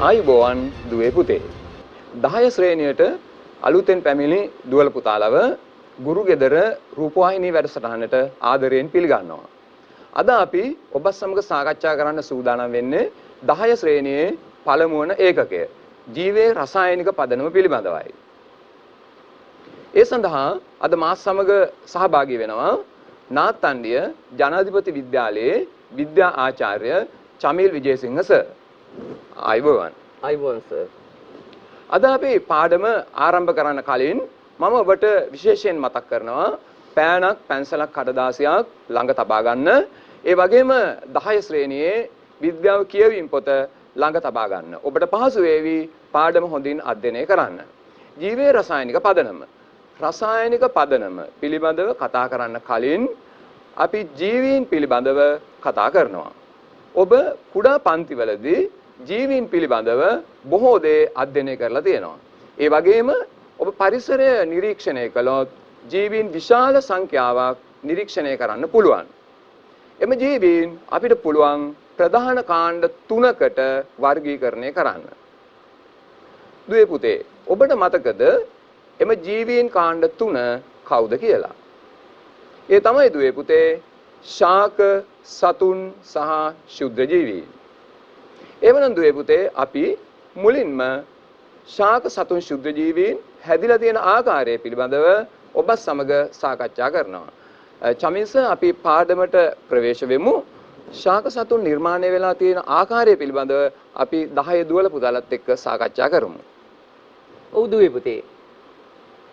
ආයුබෝවන් දුවේ පුතේ 10 ශ්‍රේණියට අලුතෙන් පැමිණි දුවල පුතාලව ගුරු ගෙදර රූපවාහිනී වැඩසටහනට ආදරයෙන් පිළිගන්නවා. අද අපි ඔබ සමග සාකච්ඡා කරන්න සූදානම් වෙන්නේ 10 ශ්‍රේණියේ පළමු වන ඒකකය ජීවයේ රසායනික පදනම පිළිබඳවයි. ඒ සඳහා අද මාත් සමග සහභාගී වෙනවා නාත්තන්ඩිය ජනාධිපති විද්‍යාලයේ විද්‍යා ආචාර්ය චමිල් විජේසිංහ සර්. ආයුබෝවන්. ආයුබෝවන් සර්. අද අපි පාඩම ආරම්භ කරන්න කලින් මම ඔබට විශේෂයෙන් මතක් කරනවා පෑනක් පැන්සලක් කඩදාසියක් ළඟ තබා ගන්න. ඒ වගේම 10 ශ්‍රේණියේ විද්‍යාව කියවීම පොත ළඟ තබා ගන්න. ඔබට පහසු වේවි පාඩම හොඳින් අධ්‍යයනය කරන්න. ජීවයේ රසායනික පදනම. රසායනික පදනම පිළිබඳව කතා කරන්න කලින් අපි ජීවීන් පිළිබඳව කතා කරනවා. ඔබ කුඩා පන්තිවලදී ජීවීන් පිළිබඳව බොහෝ දේ අධ්‍යයනය කරලා තියෙනවා. ඒ වගේම ඔබ පරිසරය නිරීක්ෂණය කළොත් ජීවීන් විශාල සංඛ්‍යාවක් නිරීක්ෂණය කරන්න පුළුවන්. එම ජීවීන් අපිට පුළුවන් ප්‍රධාන කාණ්ඩ 3කට වර්ගීකරණය කරන්න. දුවේ පුතේ ඔබට මතකද එම ජීවීන් කාණ්ඩ 3 කවුද කියලා? ඒ තමයි දුවේ පුතේ ශාක, සතුන් සහ ශුද්ධ ජීවීන්. එවනම් දුවේ පුතේ අපි මුලින්ම ශාක, සතුන්, ශුද්ධ ජීවීන් හැදිලා තියෙන ආකාරය පිළිබඳව ඔබ සමග සාකච්ඡා කරනවා. චමිල් සර් අපි පාඩමට ප්‍රවේශ වෙමු. ශාක සතුන් නිර්මාණය වෙලා තියෙන ආකාරය පිළිබඳව අපි 10 දුවල පුතාලත් එක්ක සාකච්ඡා කරමු. ඔව් දුවේ පුතේ.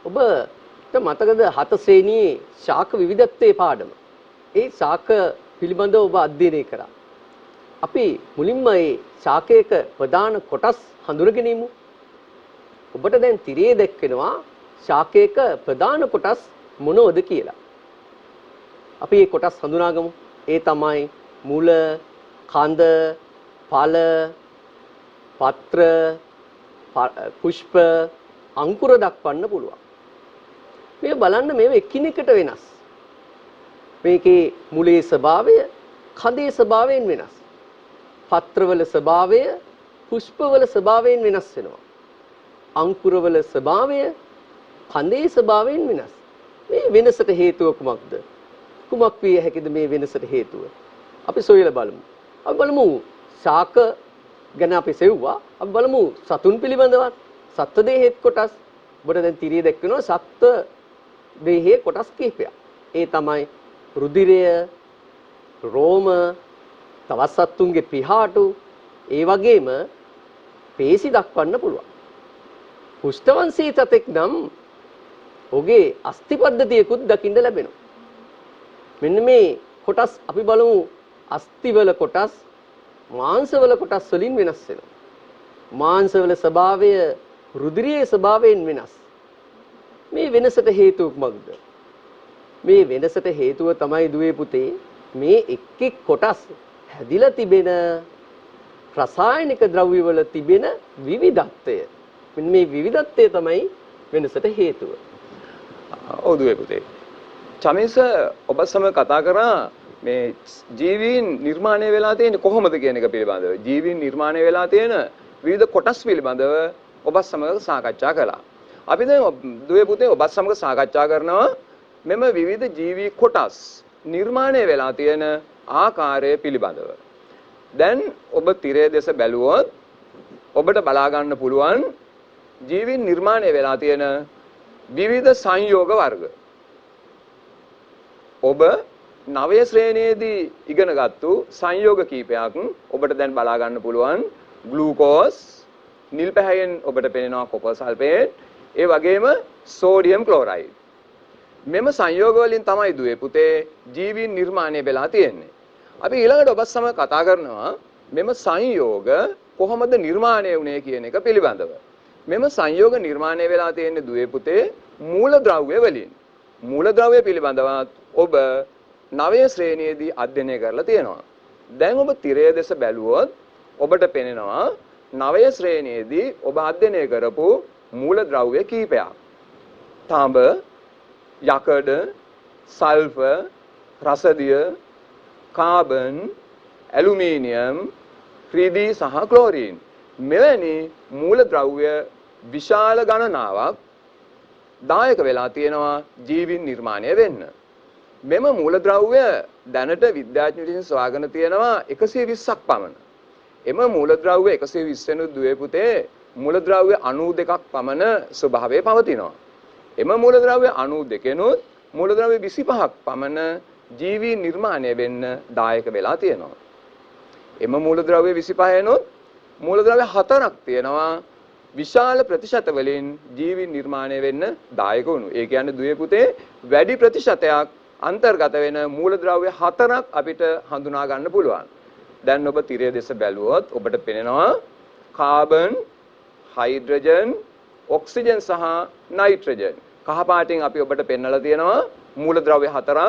ඔබට මතකද 7 ශ්‍රේණියේ ශාක විවිධත්වයේ පාඩම? ඒ ශාක පිළිබඳව ඔබ අධ්‍යයනය කරා. අපි මුලින්ම මේ ශාකයක ප්‍රධාන කොටස් හඳුනගෙන ඉමු. ඔබට දැන් තිරයේ දැක්වෙනවා ශාකයක ප්‍රධාන කොටස් මොනවද කියලා. අපි මේ කොටස් හඳුනාගමු. ඒ තමයි මුල, කඳ, ඵල, පත්‍ර, පුෂ්ප, අංකුර දක්වන්න පුළුවන්. මේ බලන්න මේව එකිනෙකට වෙනස්. මේකේ මුලේ ස්වභාවය කඳේ ස්වභාවයෙන් වෙනස්. පත්‍රවල ස්වභාවය පුෂ්පවල ස්වභාවයෙන් වෙනස් වෙනවා. අංකුරවල ස්වභාවය කඳේ ස්වභාවයෙන් වෙනස්. මේ වෙනසට හේතුව කුමක්ද? කුමක් විය හැකිද මේ වෙනසට හේතුව? අපි සොයලා බලමු. අපි බලමු ශාක ගැන අපි සෙව්වා. අපි බලමු සතුන් පිළිබඳවත්. සත්ත්ව දේහයේ කොටස්. ඔබට දැන් තිරිය දැක්වෙනවා සත්ත්ව දේහයේ කොටස් කිහිපයක්. ඒ තමයි රුධිරය, රෝම, තවත් සත්තුන්ගේ පිහාටු, ඒ වගේම පේශි දක්වන්න පුළුවන්. කුෂ්ඨවංශී සතෙක් නම් ඔහුගේ අස්ථි පද්ධතියකුත් දකින්න ලැබෙනවා. මෙන්න මේ කොටස් අපි බලමු අස්ථිවල කොටස් මාංශවල කොටස් වලින් වෙනස් වෙනවා. මාංශවල ස්වභාවය රුධිරයේ ස්වභාවයෙන් වෙනස්. මේ වෙනසට හේතුව කුමක්ද? මේ වෙනසට හේතුව තමයි දුවේ පුතේ මේ එක් කොටස් හැදිලා තිබෙන රසායනික ද්‍රව්‍ය වල තිබෙන විවිධත්වය. මෙන්න මේ විවිධත්වය තමයි වෙනසට හේතුව. ඔව් දුවේ පුතේ. චමිල් සර් ඔබ සමග කතා කරා මේ ජීවීන් නිර්මාණය වෙලා තියෙන්නේ කොහොමද කියන එක පිළිබඳව. ජීවීන් නිර්මාණය වෙලා තියෙන විවිධ කොටස් පිළිබඳව ඔබ සමග සාකච්ඡා කළා. අපි දැන් දුවේ පුතේ ඔබ සමග සාකච්ඡා කරනවා මෙම විවිධ ජීවී කොටස් නිර්මාණය වෙලා තියෙන ආකාරය පිළිබඳව. දැන් ඔබ තිරයේ දෙස බැලුවොත් ඔබට බලා ගන්න පුළුවන් ජීවීන් නිර්මාණය වෙලා තියෙන විවිධ සංයෝග වර්ග. ඔබ 9 ශ්‍රේණියේදී ඉගෙනගත්තු සංයෝග කීපයක් ඔබට දැන් බලා ගන්න පුළුවන්. ග්ලූකෝස්, නිල් පැහැයෙන් ඔබට පෙනෙනවා කොපර් සල්ෆේට්, ඒ වගේම සෝඩියම් ක්ලෝරයිඩ්. මෙම සංයෝග වලින් තමයි දුවේ පුතේ ජීවීන් නිර්මාණය වෙලා තියෙන්නේ. අපි ඊළඟට ඔබත් සමග කතා කරනවා මෙම සංයෝග කොහොමද නිර්මාණය වුනේ කියන එක පිළිබඳව. මෙම සංයෝග නිර්මාණය වෙලා තියෙන්නේ දුවේ පුතේ මූලද්‍රව්‍ය වලින්. මූලද්‍රව්‍ය පිළිබඳව ඔබ 9 ශ්‍රේණියේදී අධ්‍යයනය කරලා තියෙනවා. දැන් ඔබ තිරය දෙස බැලුවොත් ඔබට පෙනෙනවා 9 ශ්‍රේණියේදී ඔබ අධ්‍යයනය කරපු මූලද්‍රව්‍ය කිහිපයක්. තාඹ, යකඩ, සල්ෆර්, රසදිය, කාබන්, ඇලුමිනියම්, රිදී සහ ක්ලෝරින් මෙවැනි මූලද්‍රව්‍ය විශාල ගණනාවක් දායක වෙලා තියෙනවා ජීවීන් නිර්මාණය වෙන්න. මෙම මූලද්‍රව්‍ය දැනට විද්‍යාඥයෝ විසින් සොයාගෙන තියෙනවා 120ක් පමණ. එම මූලද්‍රව්‍ය 120 වෙනු දුවේ පුතේ මූලද්‍රව්‍ය 92ක් පමණ ස්වභාවයේ පවතිනවා. එම මූලද්‍රව්‍ය 92නුත් මූලද්‍රව්‍ය 25ක් පමණ ජීවී නිර්මාණය වෙන්න දායක වෙලා තියෙනවා. එම මූලද්‍රව්‍ය 25නුත් මූලද්‍රව්‍ය 4ක් තියෙනවා විශාල ප්‍රතිශත වලින් ජීවී නිර්මාණය වෙන්න දායක වුණු. ඒ කියන්නේ දුවේ පුතේ වැඩි ප්‍රතිශතයක් අන්තර්ගත වෙන මූලද්‍රව්‍ය 4ක් අපිට හඳුනා ගන්න පුළුවන්. දැන් ඔබ තිරය දෙස බැලුවොත් ඔබට පේනවා කාබන්, හයිඩ්‍රජන්, ඔක්සිජන් සහ නයිට්‍රජන්. කහ පාටින් අපි ඔබට පෙන්වලා තියෙනවා මූලද්‍රව්‍ය 4ක්.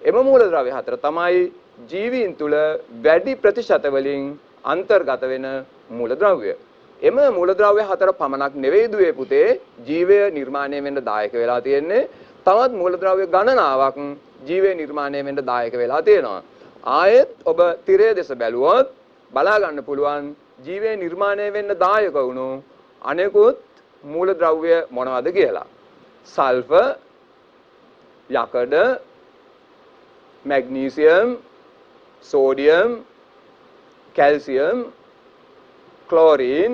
එම මූලද්‍රව්‍ය 4 තමයි ජීවීන් තුල වැඩි ප්‍රතිශත වලින් අන්තර්ගත වෙන මූලද්‍රව්‍ය. එම මූලද්‍රව්‍ය 4 පමණක් නෙවෙයි දුවේ පුතේ ජීවය නිර්මාණය වෙන්න දායක වෙලා තියෙන්නේ. තවත් මූලද්‍රව්‍ය ගණනාවක් ජීවය නිර්මාණය වෙන්න දායක වෙලා තියෙනවා. ආයෙත් ඔබ තිරය දෙස බැලුවොත් බලා ගන්න පුළුවන් ජීවය නිර්මාණය වෙන්න දායක වුණු අනෙකුත් මූලද්‍රව්‍ය මොනවද කියලා. සල්ෆර්, යකඩ, magnesium, sodium, calcium, chlorine,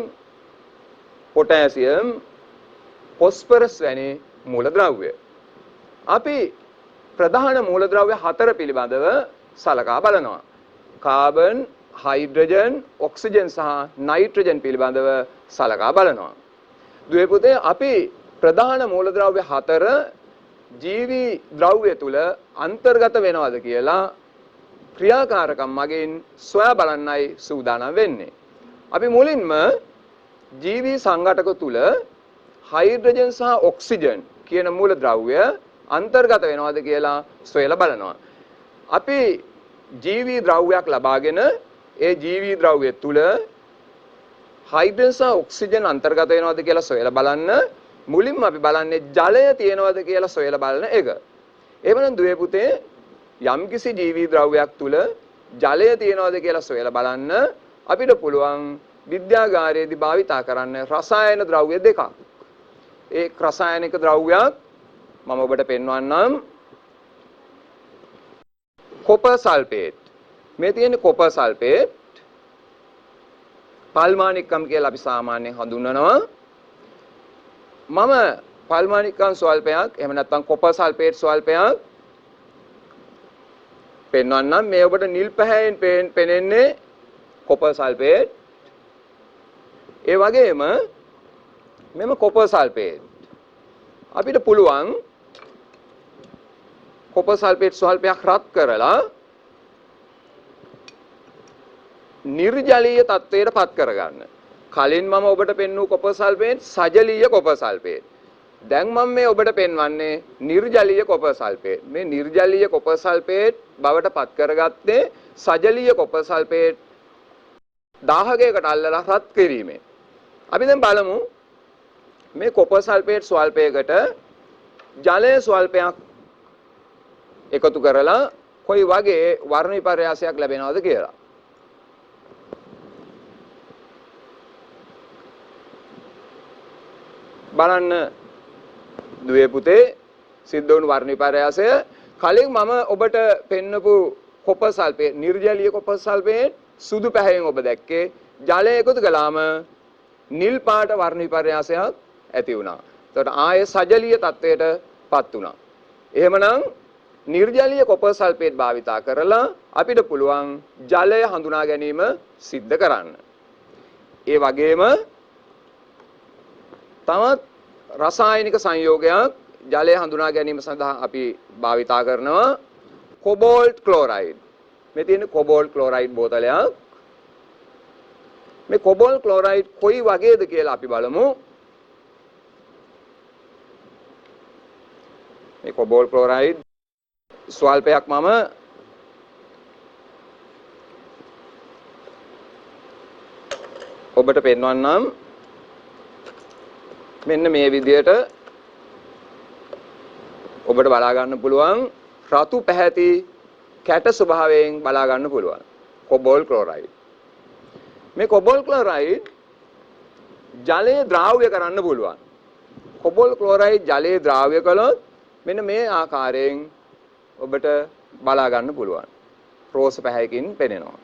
potassium, phosphorus වැනි මූලද්‍රව්‍ය. අපි ප්‍රධාන මූලද්‍රව්‍ය 4 පිළිබඳව සලකා බලනවා. කාබන්, හයිඩ්‍රජන්, ඔක්සිජන් සහ නයිට්‍රජන් පිළිබඳව සලකා බලනවා. දුවේ පුතේ අපි ප්‍රධාන මූලද්‍රව්‍ය 4 ජීවී ද්‍රව්‍ය තුල අන්තර්ගත වෙනවද කියලා ක්‍රියාකාරකම් මගින් සොයා බලන්නයි සූදානම් වෙන්නේ. අපි මුලින්ම ජීවී සංඝටක තුල හයිඩ්‍රජන් සහ ඔක්සිජන් කියන මූලද්‍රව්‍ය අන්තර්ගත වෙනවද කියලා සොයලා බලනවා. අපි ජීවී ද්‍රව්‍යයක් ලබාගෙන ඒ ජීවී ද්‍රව්‍ය තුල හයිඩ්‍රජන් සහ ඔක්සිජන් අන්තර්ගත වෙනවද කියලා සොයලා බලන්න මුලින්ම අපි බලන්නේ ජලය තියෙනවද කියලා සොයලා බලන එක. එහෙමනම් දුවේ පුතේ යම්කිසි ජීවී ද්‍රව්‍යයක් තුල ජලය තියෙනවද කියලා සොයලා බලන්න අපිට පුළුවන් විද්‍යාගාරයේදී භාවිතා කරන්න රසායන ද්‍රව්‍ය දෙකක්. ඒ රසායනික ද්‍රව්‍යයක් මම ඔබට පෙන්වන්නම්. Copper sulphate. මේ තියෙන්නේ කොපර් සල්ෆේට්. පල්මානිකම් කියලා අපි සාමාන්‍යයෙන් හඳුන්වනවා. මම පල්මානිකම් ස්වල්පයක් එහෙම නැත්නම් කොපර් සල්ෆේට් ස්වල්පයක් පෙන්වන්නම්. මේ ඔබට නිල් පැහැයෙන් පෙනෙන්නේ කොපර් සල්ෆේට්. ඒ වගේම මෙම කොපර් සල්ෆේට් අපිට පුළුවන් කොපර් සල්ෆේට් ස්වල්පයක් රත් කරලා නිර්ජලීය තත්වයට පත් කරගන්න. කලින් මම ඔබට පෙන්වූ කොපර් සල්ෆේට් සජලීය කොපර් සල්ෆේට්. දැන් මම මේ ඔබට පෙන්වන්නේ නිර්ජලීය කොපර් සල්ෆේට්. මේ නිර්ජලීය කොපර් සල්ෆේට් බවට පත් කරගත්තේ සජලීය කොපර් සල්ෆේට් 1000කට අල්ලලා රත් කිරීමෙන්. අපි දැන් බලමු මේ කොපර් සල්ෆේට් ස්වල්පයකට ජලය ස්වල්පයක් එකතු කරලා කොයි වගේ වර්ණ විපර්යාසයක් ලැබෙනවද කියලා. බලන්න දුවේ පුතේ සිද්ධ වුණු වර්ණ විපර්යාසය කලින් මම ඔබට පෙන්නපු කොපර් සල්ෆේට් නිර්ජලීය කොපර් සල්ෆේට් සුදු පැහැයෙන් ඔබ දැක්කේ ජලය එකතු කළාම නිල් පාට වර්ණ විපර්යාසයක් ඇති වුණා. එතකොට ආයේ සජලීය තත්වයට පත් වුණා. එහෙමනම් නිර්ජලීය කොපර් සල්ෆේට් භාවිතා කරලා අපිට පුළුවන් ජලය හඳුනා ගැනීම සිද්ධ කරන්න. ඒ වගේම තවත් රසායනික සංයෝගයක් ජලය හඳුනා ගැනීම සඳහා අපි භාවිතා කරනවා කොබෝල්ට් ක්ලෝරයිඩ්. මේ තියෙන කොබෝල්ට් ක්ලෝරයිඩ් බෝතලයක්. මේ කොබෝල්ට් ක්ලෝරයිඩ් කොයි වගේද කියලා අපි බලමු. මේ කොබෝල්ට් ක්ලෝරයිඩ් ස්වල්පයක් මම ඔබට පෙන්වන්නම්. මෙන්න මේ විදියට ඔබට බලා ගන්න පුළුවන් රතු පැහැති කැට ස්වභාවයෙන් බලා ගන්න පුළුවන් කොබෝල්ට් ක්ලෝරයිඩ්. මේ කොබෝල්ට් ක්ලෝරයිඩ් ජලය ද්‍රාව්‍ය කරන්න පුළුවන්. කොබෝල් ක්ලෝරයිඩ් ජලයේ ද්‍රාව්‍ය කළොත් මෙන්න මේ ආකාරයෙන් ඔබට බලා ගන්න පුළුවන්. රෝස පැහැයකින් පෙනෙනවා.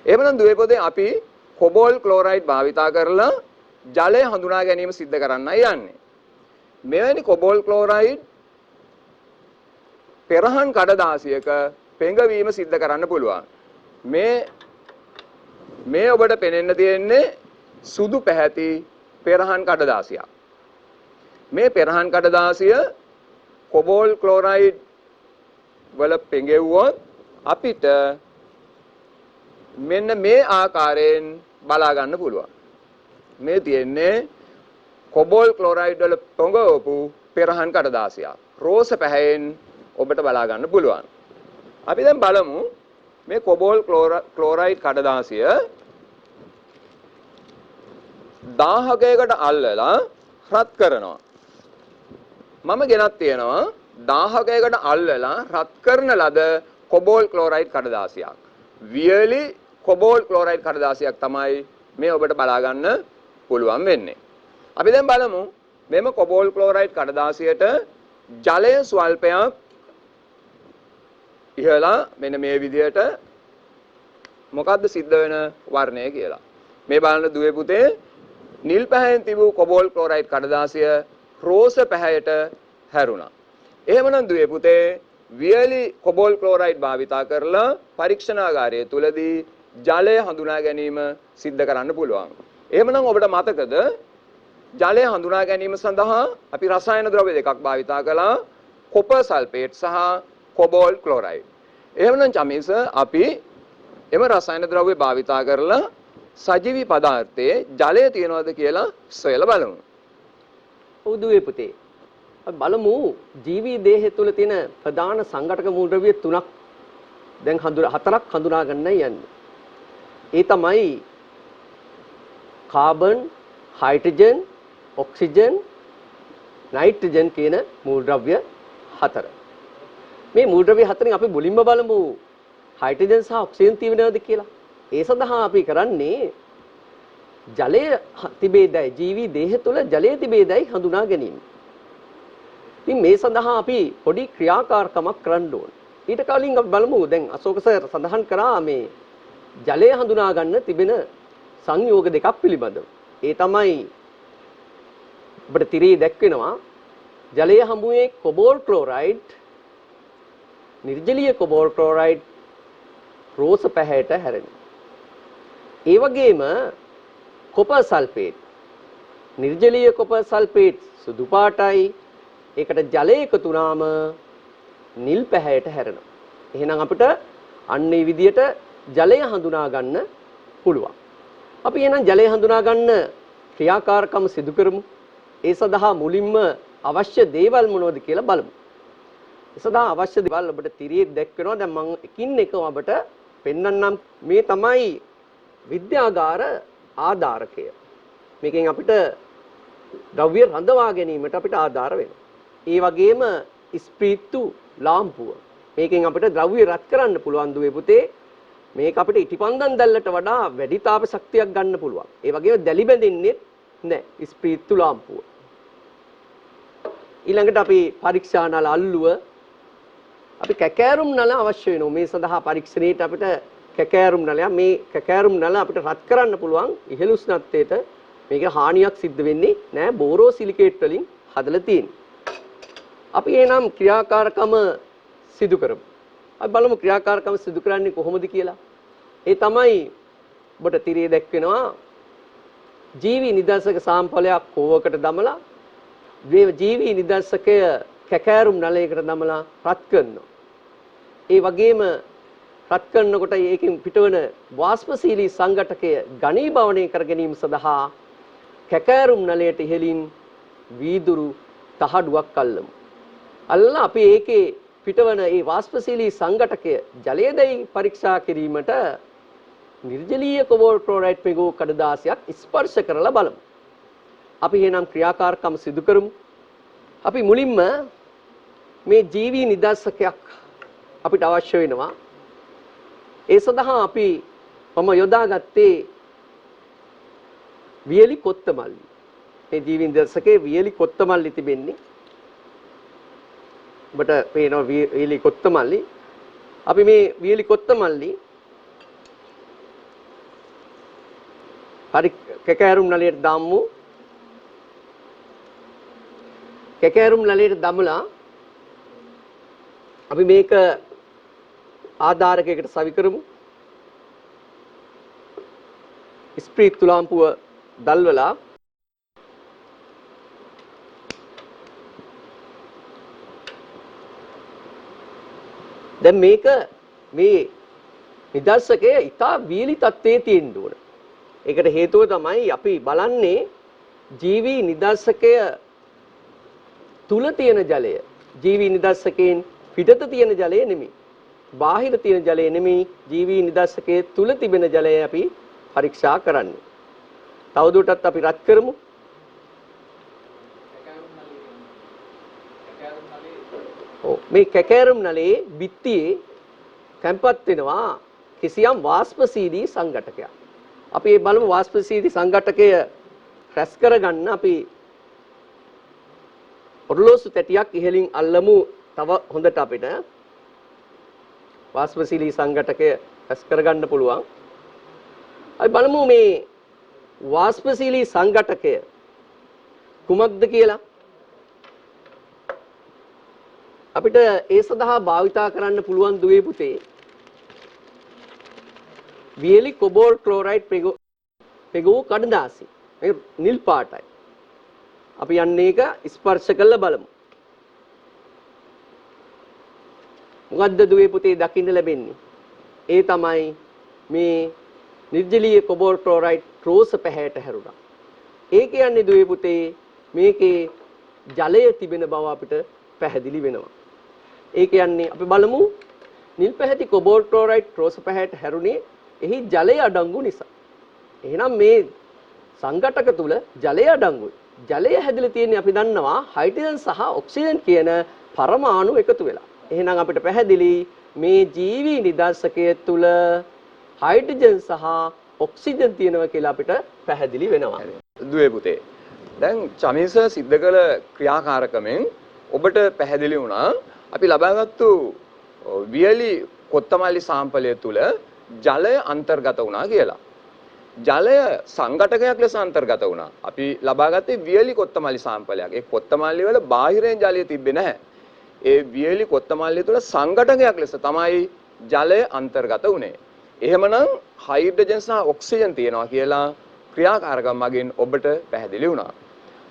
එහෙමනම් දුවේ පොතේ අපි කොබෝල් ක්ලෝරයිඩ් භාවිතා කරලා ජලය හඳුනා ගැනීම සිද්ධ කරන්නයි යන්නේ. මෙවැනි කොබෝල් ක්ලෝරයිඩ් පෙරහන් කඩදාසියක පෙඟවීම සිද්ධ කරන්න පුළුවන්. මේ ඔබට පෙනෙන්න තියෙන්නේ සුදු පැහැති පෙරහන් කඩදාසියක්. මේ පෙරහන් කඩදාසිය කොබෝල් ක්ලෝරයිඩ් වල පෙඟෙව්වොත් අපිට මෙන්න මේ ආකාරයෙන් බලා ගන්න පුළුවන්. මේ තියෙන්නේ කොබෝල් ක්ලෝරයිඩ් වල පොඟවපු පෙරහන් කඩදාසියක්. රෝස පැහැයෙන් ඔබට බලා ගන්න පුළුවන්. අපි දැන් බලමු මේ කොබෝල් ක්ලෝරයිඩ් කඩදාසිය 1000කයකට අල්ලලා රත් කරනවා. මම ගෙනත් තියෙනවා 1000කයකට අල්ලලා රත් කරන ලද කොබෝල් ක්ලෝරයිඩ් කඩදාසියක්. වියලි කොබෝල් ක්ලෝරයිඩ් කඩදාසියක් තමයි මේ ඔබට බලා ගන්න පුළුවන් වෙන්නේ. අපි දැන් බලමු මෙම කොබෝල් ක්ලෝරයිඩ් කඩදාසියට ජලය ස්වල්පයක් ඉහලා මෙන්න මේ විදිහට මොකද්ද සිද්ධ වෙන වර්ණය කියලා. මේ බලන්න දුවේ පුතේ නිල් පැහැයෙන් තිබූ කොබෝල් ක්ලෝරයිඩ් කඩදාසිය රෝස පැහැයට හැරුණා. එහෙමනම් දුවේ පුතේ වියලි කොබෝල් ක්ලෝරයිඩ් භාවිතා කරලා පරීක්ෂණාගාරය තුලදී ජලය හඳුනා ගැනීම සිද්ධ කරන්න පුළුවන්. එහෙමනම් ඔබට මතකද ජලය හඳුනා ගැනීම සඳහා අපි රසායන ද්‍රව්‍ය දෙකක් භාවිතා කළා. කොපර් සල්ෆේට් සහ කොබෝල් ක්ලෝරයිඩ්. එහෙමනම් චමීස අපි එම රසායන ද්‍රව්‍ය භාවිතා කරලා සජීවී පදාර්ථයේ ජලය තියනවද කියලා සොයලා බලමු. ඔව් දුවේ පුතේ. අපි බලමු ජීවී දේහය තුළ තියෙන ප්‍රධාන සංඝටක මූලද්‍රව්‍ය තුනක් දැන් හතරක් හඳුනා ගන්නයි යන්නේ. ඒ තමයි කාබන්, හයිඩ්‍රජන්, ඔක්සිජන්, නයිට්‍රජන් කියන මූලද්‍රව්‍ය හතර. මේ මූලද්‍රව්‍ය හතරෙන් අපි මුලින්ම බලමු හයිඩ්‍රජන් සහ ඔක්සිජන් තියෙනවද කියලා. ඒ සඳහා අපි කරන්නේ ජලය තිබේදයි ජීවී දේහ තුළ ජලය තිබේදයි හඳුනා ගැනීම. ඉතින් මේ සඳහා අපි පොඩි ක්‍රියාකාරකමක් කරන්න ඕන. ඊට කලින් අපි බලමු දැන් අශෝක සර් සඳහන් කරා මේ ජලය හඳුනා ගන්න තිබෙන සංයෝග දෙකක් පිළිබඳව. ඒ තමයි ඔබට තිරේ දැක්වෙනවා ජලය හමුවේ කොබෝල් ක්ලෝරයිඩ් නිර්ජලීය කොබෝල් ක්ලෝරයිඩ් රෝස පැහැයට හැරෙනවා. ඒ වගේම කොපර් සල්ෆේට් නිර්ජලීය කොපර් සල්ෆේට් සුදු පාටයි. ඒකට ජලය එකතු වුණාම නිල් පැහැයට හැරෙනවා. එහෙනම් අපිට අන්න ඒ විදිහට ජලය හඳුනා ගන්න පුළුවන්. අපි එහෙනම් ජලය හඳුනා ගන්න ක්‍රියාකාරකම් සිදු කරමු. ඒ සඳහා මුලින්ම අවශ්‍ය දේවල් මොනවද කියලා බලමු. ඒ සඳහා අවශ්‍ය දේවල් ඔබට තිරියේ දැක්වෙනවා. දැන් මම එකින් එක ඔබට පෙන්වන්නම්. මේ තමයි විද්‍යාගාර ආධාරකය. මේකෙන් අපිට ද්‍රව්‍ය රඳවා ගැනීමට අපිට ආධාර වෙනවා. ඒ වගේම ස්පීතු ලාම්පුව. මේකෙන් අපිට ද්‍රව්‍ය රත් කරන්න පුළුවන් දුවේ පුතේ. මේක අපිට ඉටිපන්දම් දැල්ලට වඩා වැඩි තාප ශක්තියක් ගන්න පුළුවන්. ඒ වගේම දැලි බැඳෙන්නේ නැහැ ස්පීතු ලාම්පුව. ඊළඟට අපි පරීක්ෂා නල අල්ලුව අපි කැකෑරුම් නල අවශ්‍ය වෙනවා. මේ සඳහා පරීක්ෂණයට අපිට කැකෑරුම් නලය මේ කැකෑරුම් නල අපිට රත් කරන්න පුළුවන් ඉහළ උෂ්ණත්වයට. මේක හානියක් සිද්ධ වෙන්නේ නැහැ. බෝරෝ සිලිකේට් වලින් හදලා තියෙන්නේ. අපි එනම් ක්‍රියාකාරකම සිදු කරමු. අපි බලමු ක්‍රියාකාරකම සිදු කරන්නේ කොහොමද කියලා. ඒ තමයි ඔබට තිරේ දැක්වෙනවා ජීවි නිදර්ශක සාම්පලයක් කෝවකට දමලා ජීවි නිදර්ශකය කැකෑරුම් නලයකට දමලා රත් කරනවා. ඒ වගේම රත් කරනකොට ඒකෙන් පිටවන වාෂ්පශීලී සංඝටකය ඝනීභවනය කර ගැනීම සඳහා කැකෑරුම් නලයට ඉහළින් වීදුරු තහඩුවක් අල්ලමු. අල්ලලා අපි ඒකේ පිටවන ඒ වාෂ්පශීලී සංඝටකය ජලයේදී පරීක්ෂා කිරීමට නිර්ජලීය කොබෝල් ක්ලෝරයිඩ් පෙඟවූ කඩදාසියක් ස්පර්ශ කරලා බලමු. අපි එහෙනම් ක්‍රියාකාරකම් සිදු කරමු. අපි මුලින්ම මේ ජීවී නිදර්ශකයක් අපිට අවශ්‍ය වෙනවා. ඒ සඳහා අපි මම යොදාගත්තේ වියලි කොත්තමල්ලි. මේ ජීවි නිදර්ශකයේ වියලි කොත්තමල්ලි තිබෙන්නේ. ඔබට පේනවා වියලි කොත්තමල්ලි. අපි මේ වියලි කොත්තමල්ලි හරි කැකෑරුම් නලයට දාමු. කැකෑරුම් නලයට දමලා අපි මේක ආධාරකයකට සවි කරමු. ස්ප්‍රීත් තුලාම්පුව දල්වලා දැන් මේක මේ නිදර්ශකය ඉතා වීලි තත්ත්වයේ තියෙන්න ඕන. ඒකට හේතුව තමයි අපි බලන්නේ ජීවි නිදර්ශකය තුල තියෙන ජලය. ජීවි නිදර්ශකයෙන් පිටත තියෙන ජලය නෙමෙයි. බාහිර තියෙන ජලය නෙමෙයි. ජීවි නිදර්ශකයේ තුල තිබෙන ජලය අපි පරීක්ෂා කරන්නේ. තවදුරටත් අපි රත් කරමු. මේ කැකෑරුම් නලයේ බිත්තියේ තැන්පත් වෙනවා කිසියම් වාෂ්පශීලී සංඝටකයක්. අපි මේ බලමු වාෂ්පශීලී සංඝටකය රැස් කරගන්න අපි ඔරලෝසු තැටියක් ඉහළින් අල්ලමු. තව හොඳට අපිට වාෂ්පශීලී සංඝටකය රැස් කරගන්න පුළුවන්. අපි බලමු මේ වාෂ්පශීලී සංඝටකය කුමක්ද කියලා. අපිට ඒ සඳහා භාවිතා කරන්න පුළුවන් දුවේ පුතේ වියලි කොබෝල්ට් ක්ලෝරයිඩ් පෙගෝ කඩදාසි. ඒක නිල් පාටයි. අපි යන්නේ ඒක ස්පර්ශ කරලා බලමු. මොකද්ද දුවේ පුතේ දකින්න ලැබෙන්නේ? ඒ තමයි මේ නිර්ජලීය කොබෝල්ට් ක්ලෝරයිඩ් රෝස පැහැයට හැරුණා. ඒ කියන්නේ දුවේ පුතේ මේකේ ජලය තිබෙන බව අපිට පැහැදිලි වෙනවා. ඒ කියන්නේ අපි බලමු නිල් පැහැති කොබෝල්ට් ක්ලෝරයිඩ් රෝස පැහැයට හැරුණේ එහි ජලය අඩංගු නිසා. එහෙනම් මේ සංඝටක තුල ජලය අඩංගුයි. ජලය හැදිලා තියෙන්නේ අපි දන්නවා හයිඩ්‍රජන් සහ ඔක්සිජන් කියන පරමාණු එකතු වෙලා. එහෙනම් අපිට පැහැදිලි මේ ජීවි නිදර්ශකය තුල හයිඩ්‍රජන් සහ ඔක්සිජන් තියෙනවා කියලා අපිට පැහැදිලි වෙනවා. දුවේ පුතේ. දැන් චමීස සිද්ධ කළ ක්‍රියාකාරකමෙන් ඔබට පැහැදිලි වුණා අපි ලබාගත්තු වියලි කොත්තමල්ලි සාම්පලය තුල ජලය අන්තර්ගත වුණා කියලා. ජලය සංඝටකයක් ලෙස අන්තර්ගත වුණා. අපි ලබාගත්තේ වියලි කොත්තමල්ලි සාම්පලයක්. ඒ කොත්තමල්ලි වල බාහිරෙන් ජලය තිබ්බේ නැහැ. ඒ වියලි කොත්තමල්ලි තුල සංඝටකයක් ලෙස තමයි ජලය අන්තර්ගත වුණේ. එහෙමනම් හයිඩ්‍රජන් සහ ඔක්සිජන් තියෙනවා කියලා ක්‍රියාකාරකම් මගින් ඔබට පැහැදිලි වුණා.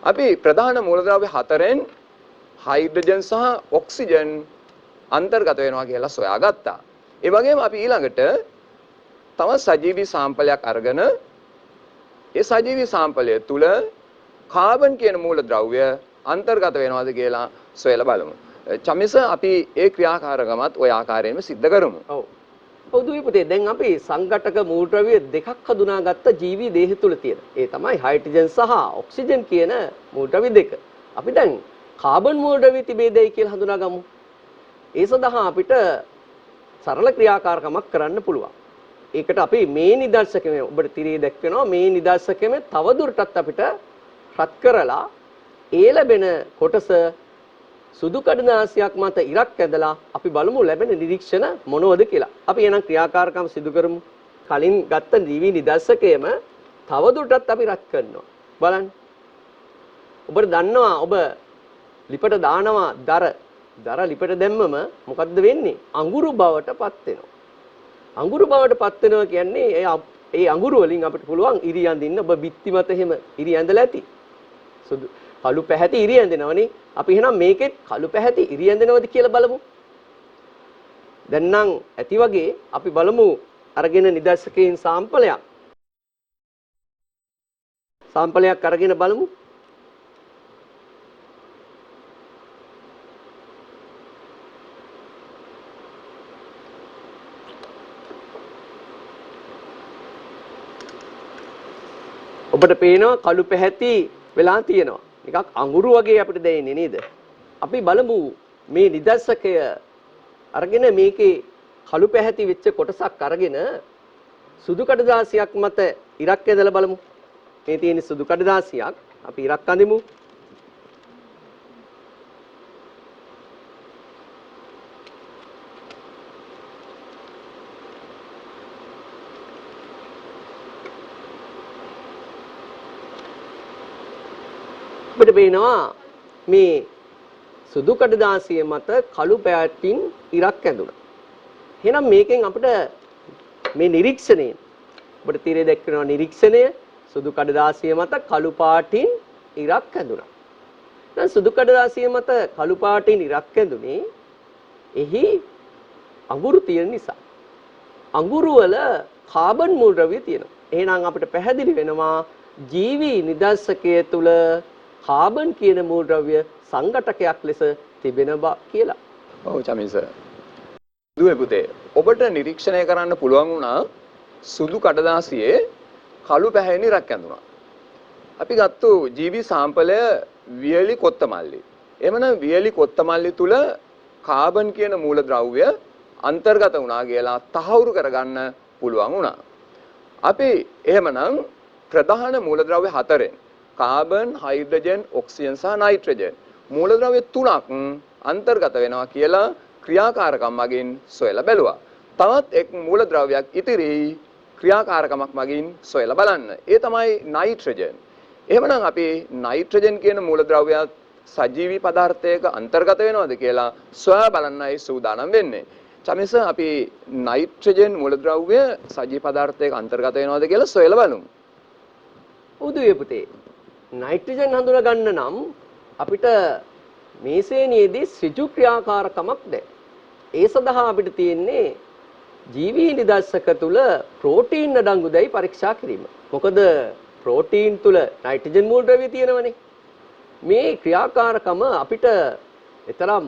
අපි ප්‍රධාන මූලද්‍රව්‍ය හතරෙන් හයිඩ්‍රජන් සහ ඔක්සිජන් අන්තර්ගත වෙනවා කියලා සොයාගත්තා. ඒ වගේම අපි ඊළඟට තව සජීවී සාම්පලයක් අරගෙන ඒ සජීවී සාම්පලය තුල කාබන් කියන මූලද්‍රව්‍ය අන්තර්ගත වෙනවද කියලා සොයලා බලමු. චමිස අපි ඒ ක්‍රියාකාරකමත් ওই ආකාරයෙන්ම සිද්ධ කරමු. ඔව්. පොදුවේ පුතේ දැන් අපි සංඝටක මූලද්‍රව්‍ය දෙකක් හඳුනාගත්ත ජීවි දේහ තුල තියෙන. ඒ තමයි හයිඩ්‍රජන් සහ ඔක්සිජන් කියන මූලද්‍රව්‍ය දෙක. අපි දැන් කාබන් මූලද්‍රව්‍ය තිබේදයි කියලා හඳුනාගමු. ඒ සඳහා අපිට සරල ක්‍රියාකාරකමක් කරන්න පුළුවන්. ඒකට අපි මේ නිදර්ශකෙම ඔබට තිරේ දැක්වෙනවා මේ නිදර්ශකෙම තවදුරටත් අපිට රත් කරලා ඒ ලැබෙන කොටස සුදු කඩදාසියක් මත ඉරක් ඇදලා අපි බලමු ලැබෙන නිරීක්ෂණ මොනවද කියලා. අපි එනම් ක්‍රියාකාරකම් සිදු කරමු. කලින් ගත්ත ජීවි නිදර්ශකයේම තවදුරටත් අපි රත් කරනවා. බලන්න. ඔබට දන්නවා ඔබ ලිපට දානවා දර ලිපට දැම්මම මොකද්ද වෙන්නේ? අඟුරු බවට පත් වෙනවා. අඟුරු බවට පත් වෙනවා කියන්නේ ඒ අඟුරු වලින් අපිට පුළුවන් ඉරි අඳින්න. ඔබ බිත්ති මත එහෙම ඉරි ඇඳලා ඇති. සුදු කළු පැහැති ඉරි ඇඳිනවනේ. අපි එහෙනම් මේකෙත් කළු පැහැති ඉරි ඇඳිනවද කියලා බලමු. දැන් නම් ඇති වගේ අපි බලමු අරගෙන නිදර්ශකයෙන් සාම්පලයක් අරගෙන බලමු. ඔබට පේනවා කළු පැහැති වෙලා තියෙනවා. නිකක් අඟුරු වගේ අපිට දැනෙන්නේ නේද? අපි බලමු මේ නිදර්ශකය අරගෙන මේකේ කළු පැහැති වෙච්ච කොටසක් අරගෙන සුදු කඩදාසියක් මත ඉරක් ඇදලා බලමු. මේ තියෙන සුදු කඩදාසියක්. අපි ඉරක් අඳිමු. අපිට පේනවා මේ සුදු කඩදාසිය මත කළු පැහැටින් ඉරක් ඇඳුණා. එහෙනම් මේකෙන් අපිට මේ නිරීක්ෂණය ඔබට තීරය දැක්වෙනවා නිරීක්ෂණය සුදු කඩදාසිය මත කළු පාටින් ඉරක් ඇඳුණා. දැන් සුදු කඩදාසිය මත කළු පාටින් ඉරක් ඇඳුනේ එහි අඟුරු තියෙන නිසා. අඟුරු වල කාබන් මූලද්‍රව්‍ය තියෙනවා. එහෙනම් අපිට පැහැදිලි වෙනවා ජීවි නිදර්ශකය තුල කාබන් කියන මූලද්‍රව්‍ය සංඝටකයක් ලෙස තිබෙන බව කියලා. ඔව් චමිස. දුවේ පුතේ ඔබට නිරීක්ෂණය කරන්න පුළුවන් වුණා සුදු කඩදාසියේ කළු පැහැයෙන් ඉරක් ඇඳුණා. අපි ගත්තු ජීවි සාම්පලය වියලි කොත්තමල්ලි. එමනම් වියලි කොත්තමල්ලි තුල කාබන් කියන මූලද්‍රව්‍ය අන්තර්ගත වුණා කියලා තහවුරු කරගන්න පුළුවන් වුණා. අපි එහෙමනම් ප්‍රධාන මූලද්‍රව්‍ය හතරෙන් කාබන්, හයිඩ්‍රජන්, ඔක්සිජන් සහ නයිට්‍රජන් මූලද්‍රව්‍ය තුනක් අන්තර්ගත වෙනවා කියලා ක්‍රියාකාරකම් මගින් සොයලා බැලුවා. තවත් එක් මූලද්‍රව්‍යයක් ඉතිරි ක්‍රියාකාරකමක් මගින් සොයලා බලන්න. ඒ තමයි නයිට්‍රජන්. එහෙමනම් අපි නයිට්‍රජන් කියන මූලද්‍රව්‍යයත් සජීවී පදාර්ථයක අන්තර්ගත වෙනවද කියලා සොයා බලන්නයි සූදානම් වෙන්නේ. චමිස අපි නයිට්‍රජන් මූලද්‍රව්‍ය සජීවී පදාර්ථයක අන්තර්ගත වෙනවද කියලා සොයලා බලමු. උදුවේ පුතේ නයිට්‍රජන් හඳුනා ගන්න නම් අපිට මේ ශ්‍රේණියේදී ඍජු ක්‍රියාකාරකමක් දැන්. ඒ සඳහා අපිට තියෙන්නේ ජීවී නිදර්ශක තුල ප්‍රෝටීන් නඩංගුදයි පරීක්ෂා කිරීම. මොකද ප්‍රෝටීන් තුල නයිට්‍රජන් මූලද්‍රව්‍ය තියෙනවනේ. මේ ක්‍රියාකාරකම අපිට තරම්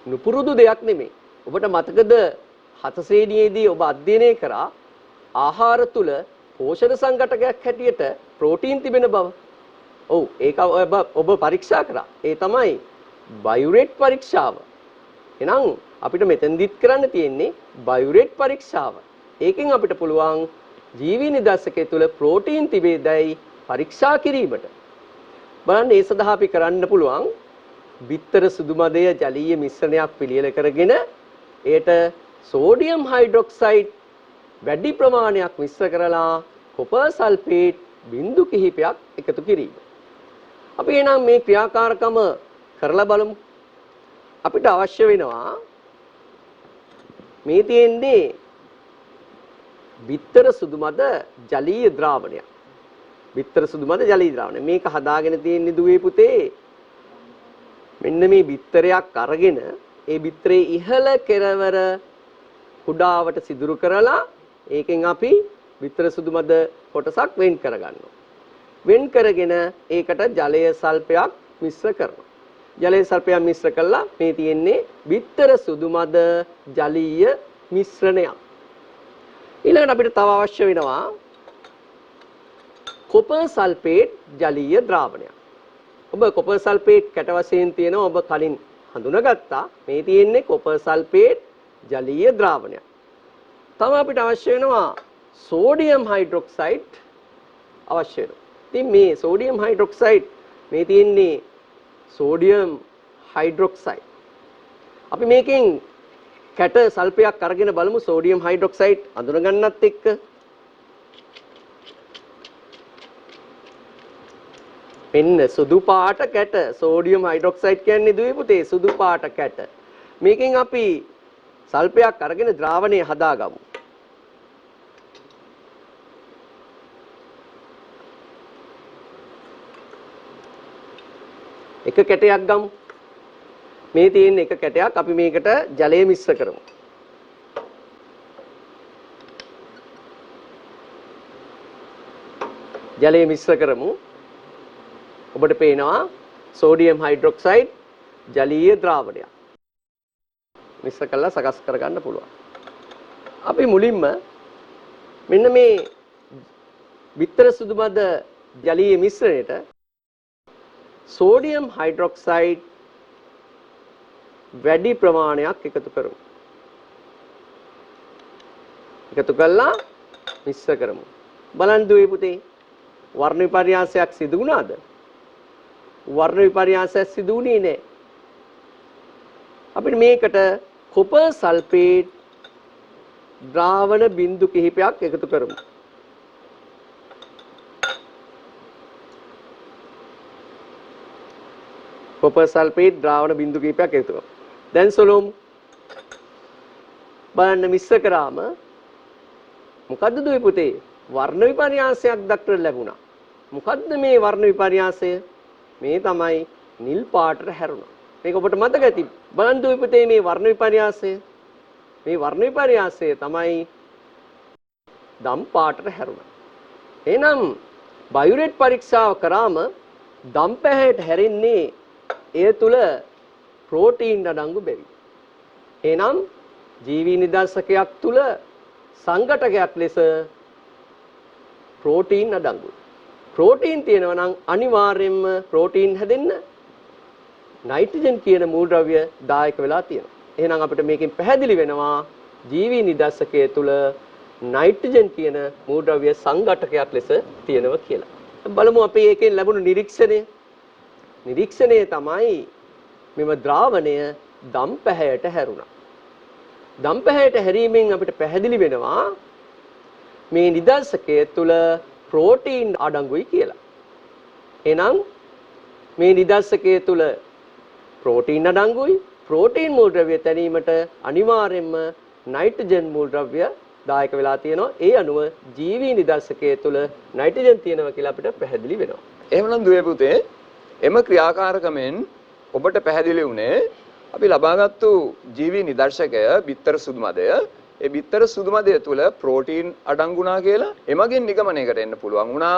නුපුරුදු දෙයක් නෙමෙයි. ඔබට මතකද හත ශ්‍රේණියේදී ඔබ අධ්‍යයනය කරා ආහාර තුල පෝෂණ සංඝටකයක් හැටියට ප්‍රෝටීන් තිබෙන බව. ඔව් ඒක ඔබ පරීක්ෂා කරා. ඒ තමයි බයුරේට් පරීක්ෂාව. එහෙනම් අපිට මෙතෙන්දිත් කරන්න තියෙන්නේ බයුරේට් පරීක්ෂාව. ඒකෙන් අපිට පුළුවන් ජීවි නිදර්ශකයේ තුල ප්‍රෝටීන් තිබේදයි පරීක්ෂා කිරීමට. බලන්න ඒ සඳහා අපි කරන්න පුළුවන් බිත්තර සුදු මදය ජලීය මිශ්‍රණයක් පිළියෙල කරගෙන ඒට සෝඩියම් හයිඩ්‍රොක්සයිඩ් වැඩි ප්‍රමාණයක් මිශ්‍ර කරලා කොපර් සල්ෆේට් බිඳු කිහිපයක් එකතු කිරීම. අපි එහෙනම් මේ ක්‍රියාකාරකම කරලා බලමු. අපිට අවශ්‍ය වෙනවා මේ තියෙන්නේ බිත්තර සුදු මද ජලීය ද්‍රාවණයක්. බිත්තර සුදු මද ජලීය ද්‍රාවණය. මේක හදාගෙන තියෙන්නේ දුවේ පුතේ. මෙන්න මේ බිත්තරයක් අරගෙන ඒ බිත්තරේ ඉහළ කෙළවර කුඩාවට සිදුරු කරලා ඒකෙන් අපි බිත්තර සුදු මද කොටසක් වෙන් කරගන්නවා. වෙන් කරගෙන ඒකට ජලය සල්පයක් මිශ්‍ර කරනවා. ජලය සල්පයක් මිශ්‍ර කළා මේ තියෙන්නේ බිත්තර සුදු මද ජලීය මිශ්‍රණයක්. ඊළඟට අපිට තව අවශ්‍ය වෙනවා කොපර් සල්ෆේට් ජලීය ද්‍රාවණයක්. ඔබ කොපර් සල්ෆේට් කැට වශයෙන් තියෙනවා ඔබ කලින් හඳුනාගත්තා. මේ තියෙන්නේ කොපර් සල්ෆේට් ජලීය ද්‍රාවණයක්. තව අපිට අවශ්‍ය වෙනවා සෝඩියම් හයිඩ්‍රොක්සයිඩ් අවශ්‍ය වෙනවා. ඉතින් මේ සෝඩියම් හයිඩ්‍රොක්සයිඩ් මේ තියෙන්නේ සෝඩියම් හයිඩ්‍රොක්සයිඩ්. අපි මේකෙන් කැට සල්පයක් අරගෙන බලමු සෝඩියම් හයිඩ්‍රොක්සයිඩ් අඳුනගන්නත් එක්ක. මෙන්න සුදු පාට කැට සෝඩියම් හයිඩ්‍රොක්සයිඩ් කියන්නේ දුවේ පුතේ සුදු පාට කැට. මේකෙන් අපි සල්පයක් අරගෙන ද්‍රාවණය හදාගමු. එක කැටයක් ගමු. මේ තියෙන එක කැටයක් අපි මේකට ජලය මිශ්‍ර කරමු. ජලය මිශ්‍ර කරමු. ඔබට පේනවා සෝඩියම් හයිඩ්‍රොක්සයිඩ් ජලීය ද්‍රාවණයක්. මිශ්‍ර කරලා සකස් කරගන්න පුළුවන්. අපි මුලින්ම මෙන්න මේ බිත්තර සුදු මද ජලීය මිශ්‍රණයට සෝඩියම් හයිඩ්‍රොක්සයිඩ් වැඩි ප්‍රමාණයක් එකතු කරමු. එකතු කළා මිශ්‍ර කරමු. බලන්න දුවේ පුතේ වර්ණ විපර්යාසයක් සිදු වුණාද? වර්ණ විපර්යාසයක් සිදු වුණේ නැහැ. අපිට මේකට කොපර් සල්ෆේට් ද්‍රාවණ බිඳු කිහිපයක් එකතු කරමු. කොපර් සල්ෆේට් ද්‍රාවණ බිඳු කිහිපයක් එකතු කරමු. දැන් සොලොමු. බලන්න මිශ්‍ර කරාම මොකද්ද දුවේ පුතේ? වර්ණ විපර්යාසයක් දක්වන්න ලැබුණා. මොකද්ද මේ වර්ණ විපර්යාසය? මේ තමයි නිල් පාටට හැරුණා. මේක ඔබට මතක ඇති. බලන්න දුවේ පුතේ මේ වර්ණ විපර්යාසය. මේ වර්ණ විපර්යාසය තමයි දම් පාටට හැරුණා. එහෙනම් බයුරේට් පරීක්ෂාව කරාම දම් පැහැයට හැරෙන්නේ එය තුල ප්‍රෝටීන් අඩංගු බැරි. එහෙනම් ජීවි නිදර්ශකයක් තුල සංඝටකයක් ලෙස ප්‍රෝටීන් අඩංගුයි. ප්‍රෝටීන් තියෙනවා නම් අනිවාර්යයෙන්ම ප්‍රෝටීන් හැදෙන්න නයිට්‍රජන් කියන මූලද්‍රව්‍ය දායක වෙලා තියෙනවා. එහෙනම් අපිට මේකෙන් පැහැදිලි වෙනවා ජීවි නිදර්ශකයේ තුල නයිට්‍රජන් කියන මූලද්‍රව්‍ය සංඝටකයක් ලෙස තියෙනවා කියලා. බලමු අපි ඒකෙන් ලැබුණු නිරීක්ෂණය. නිරීක්ෂණය තමයි මෙම ද්‍රාවණය දම් පැහැයට හැරුණා. දම් පැහැයට හැරීමෙන් අපිට පැහැදිලි වෙනවා මේ නිදර්ශකයේ තුල ප්‍රෝටීන් අඩංගුයි කියලා. එහෙනම් මේ නිදර්ශකයේ තුල ප්‍රෝටීන් අඩංගුයි. ප්‍රෝටීන් මූලද්‍රව්‍ය තැනීමට අනිවාර්යයෙන්ම නයිට්‍රජන් මූලද්‍රව්‍ය දායක වෙලා තියෙනවා. ඒ අනුව ජීවි නිදර්ශකයේ තුල නයිට්‍රජන් තියෙනවා කියලා අපිට පැහැදිලි වෙනවා. එහෙමනම් දුවේ පුතේ එම ක්‍රියාකාරකමෙන් ඔබට පැහැදිලි වුණේ අපි ලබාගත්තු ජීවි නිදර්ශකය බිත්තර සුදු මදය. ඒ බිත්තර සුදු මදය තුල ප්‍රෝටීන් අඩංගුණා කියලා. එමගින් නිගමනයකට එන්න පුළුවන් වුණා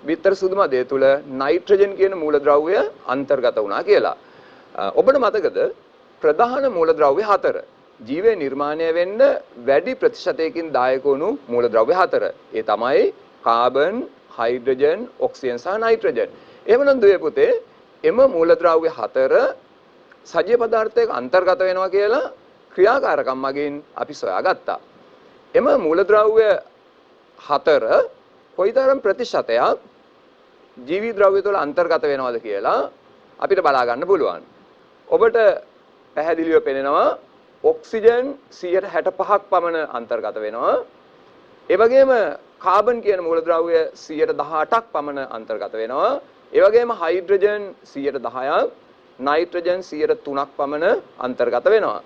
බිත්තර සුදු මදය තුල නයිට්‍රජන් කියන මූලද්‍රව්‍ය අන්තර්ගත වුණා කියලා. ඔබට මතකද ප්‍රධාන මූලද්‍රව්‍ය 4 ජීවය නිර්මාණය වෙන්න වැඩි ප්‍රතිශතයකින් දායක වුණු මූලද්‍රව්‍ය 4. ඒ තමයි කාබන්, හයිඩ්‍රජන්, ඔක්සිජන් සහ නයිට්‍රජන්. එහෙමනම් දුවේ පුතේ එම මූලද්‍රව්‍ය 4 සජීව පදාර්ථයක අන්තර්ගත වෙනවා කියලා ක්‍රියාකාරකම් මගින් අපි සොයාගත්තා. එම මූලද්‍රව්‍ය 4 කොයිතරම් ප්‍රතිශතයක් ජීවි ද්‍රව්‍ය තුළ අන්තර්ගත වෙනවද කියලා අපිට බලා ගන්න පුළුවන්. ඔබට පැහැදිලිව පෙනෙනවා ඔක්සිජන් 65ක් පමණ අන්තර්ගත වෙනවා. ඒ වගේම කාබන් කියන මූලද්‍රව්‍ය 118ක් පමණ අන්තර්ගත වෙනවා. ඒ වගේම හයිඩ්‍රජන් 110ක්, නයිට්‍රජන් 103ක් පමණ අන්තර්ගත වෙනවා.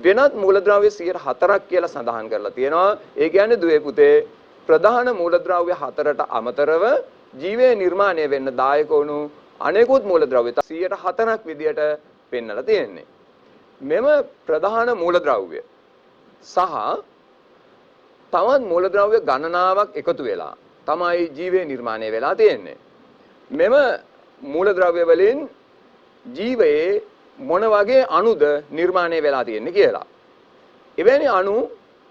වෙනත් මූලද්‍රව්‍ය 104ක් කියලා සඳහන් කරලා තියෙනවා. ඒ කියන්නේ දුවේ පුතේ ප්‍රධාන මූලද්‍රව්‍ය 4ට අමතරව ජීවය නිර්මාණය වෙන්න දායක වුණු අනෙකුත් මූලද්‍රව්‍ය 104ක් විදියට පෙන්වලා තියෙන්නේ. මෙම ප්‍රධාන මූලද්‍රව්‍ය සහ තවත් මූලද්‍රව්‍ය ගණනාවක් එකතු වෙලා තමයි ජීවය නිර්මාණය වෙලා තියෙන්නේ. මෙම මූලද්‍රව්‍ය වලින් ජීවයේ මොන වගේ අණුද නිර්මාණය වෙලා තියෙන්නේ කියලා. එවැනි අණු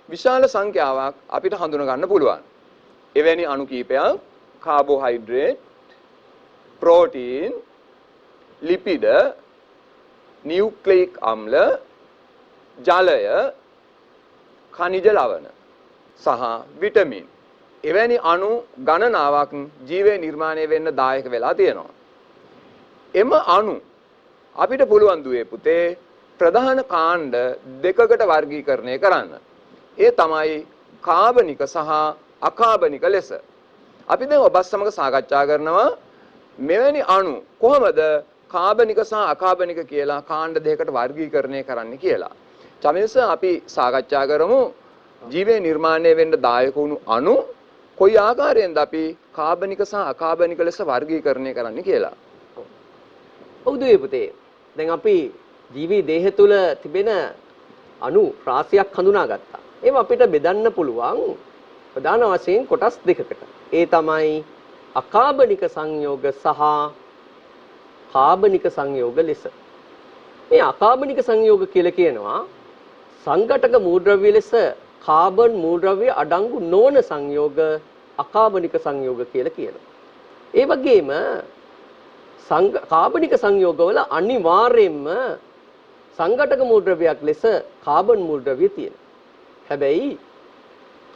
විශාල සංඛ්‍යාවක් අපිට හඳුනා ගන්න පුළුවන්. එවැනි අණු කීපයක් කාබෝහයිඩ්‍රේට්, ප්‍රෝටීන්, ලිපිඩ, නියුක්ලියික් අම්ල, ජලය, khනිජ ලවණ සහ විටමින්. එවැනි අණු ගණනාවක් ජීවය නිර්මාණය වෙන්න දායක වෙලා තියෙනවා. එම අණු අපිට පුළුවන් දුවේ පුතේ ප්‍රධාන කාණ්ඩ දෙකකට වර්ගීකරණය කරන්න. ඒ තමයි කාබනික සහ අකාබනික ලෙස. අපි දැන් ඔබත් සමග සාකච්ඡා කරනවා මෙවැනි අණු කොහොමද කාබනික සහ අකාබනික කියලා කාණ්ඩ දෙකකට වර්ගීකරණය කරන්න කියලා. චමින්ස අපි සාකච්ඡා කරමු ජීවය නිර්මාණය වෙන්න දායක වුණු අණු කොයි ආකාරයෙන්ද අපි කාබනික සහ අකාබනික ලෙස වර්ගීකරණය කරන්න කියලා. ඔව් දුවේ පුතේ. දැන් අපි ජීවි දේහ තුල තිබෙන අණු රාශියක් හඳුනාගත්තා. ඒව අපිට බෙදන්න පුළුවන් ප්‍රධාන වශයෙන් කොටස් දෙකකට. ඒ තමයි අකාබනික සංයෝග සහ කාබනික සංයෝග ලෙස. මේ අකාබනික සංයෝග කියලා කියනවා සංඝටක මූලද්‍රව්‍ය ලෙස කාබන් මූලද්‍රව්‍ය අඩංගු නොවන සංයෝග අකාබනික සංයෝග කියලා කියනවා. ඒ වගේම කාබනික සංයෝගවල අනිවාර්යයෙන්ම සංඝටක මූලද්‍රව්‍යයක් ලෙස කාබන් මූලද්‍රව්‍ය තියෙනවා. හැබැයි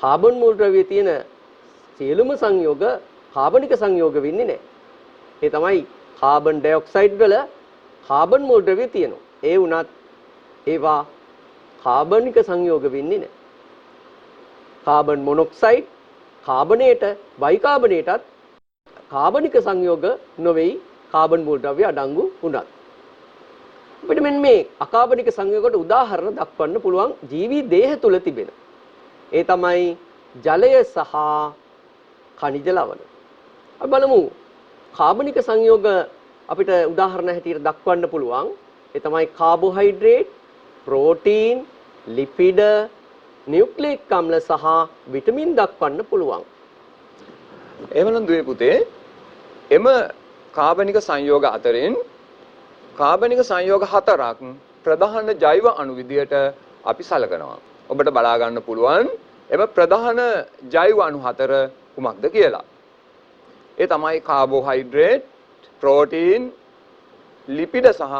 කාබන් මූලද්‍රව්‍ය තියෙන සියලුම සංයෝග කාබනික සංයෝග වෙන්නේ නැහැ. ඒ තමයි කාබන් ඩයොක්සයිඩ් වල කාබන් මූලද්‍රව්‍ය තියෙනවා. ඒ වුණත් ඒවා කාබනික සංයෝග වෙන්නේ නැහැ. කාබන් මොනොක්සයිඩ් කාබනේට බයිකාබනේටත් කාබනික සංයෝග නොවේයි කාබන් මූලද්‍රව්‍ය අඩංගු වුණත්. අපිට මෙන්න මේ අකාබනික සංයෝගකට උදාහරණ දක්වන්න පුළුවන් ජීවි දේහ තුල තිබෙන. ඒ තමයි ජලය සහ ඛනිජ ලවණ. අපි බලමු කාබනික සංයෝග අපිට උදාහරණ හැටියට දක්වන්න පුළුවන්. ඒ තමයි කාබෝහයිඩ්‍රේට්, ප්‍රෝටීන්, ලිපිඩ, නියුක්ලික් අම්ල සහ විටමින් දක්වන්න පුළුවන්. එහෙමනම් දුවේ පුතේ එම කාබනික සංයෝග අතරින් කාබනික සංයෝග 4ක් ප්‍රධාන ජෛව අණු විදියට අපි සලකනවා. ඔබට බලා ගන්න පුළුවන් එම ප්‍රධාන ජෛව අණු 4 කුමක්ද කියලා. ඒ තමයි කාබෝහයිඩ්‍රේට්, ප්‍රෝටීන්, ලිපිඩ සහ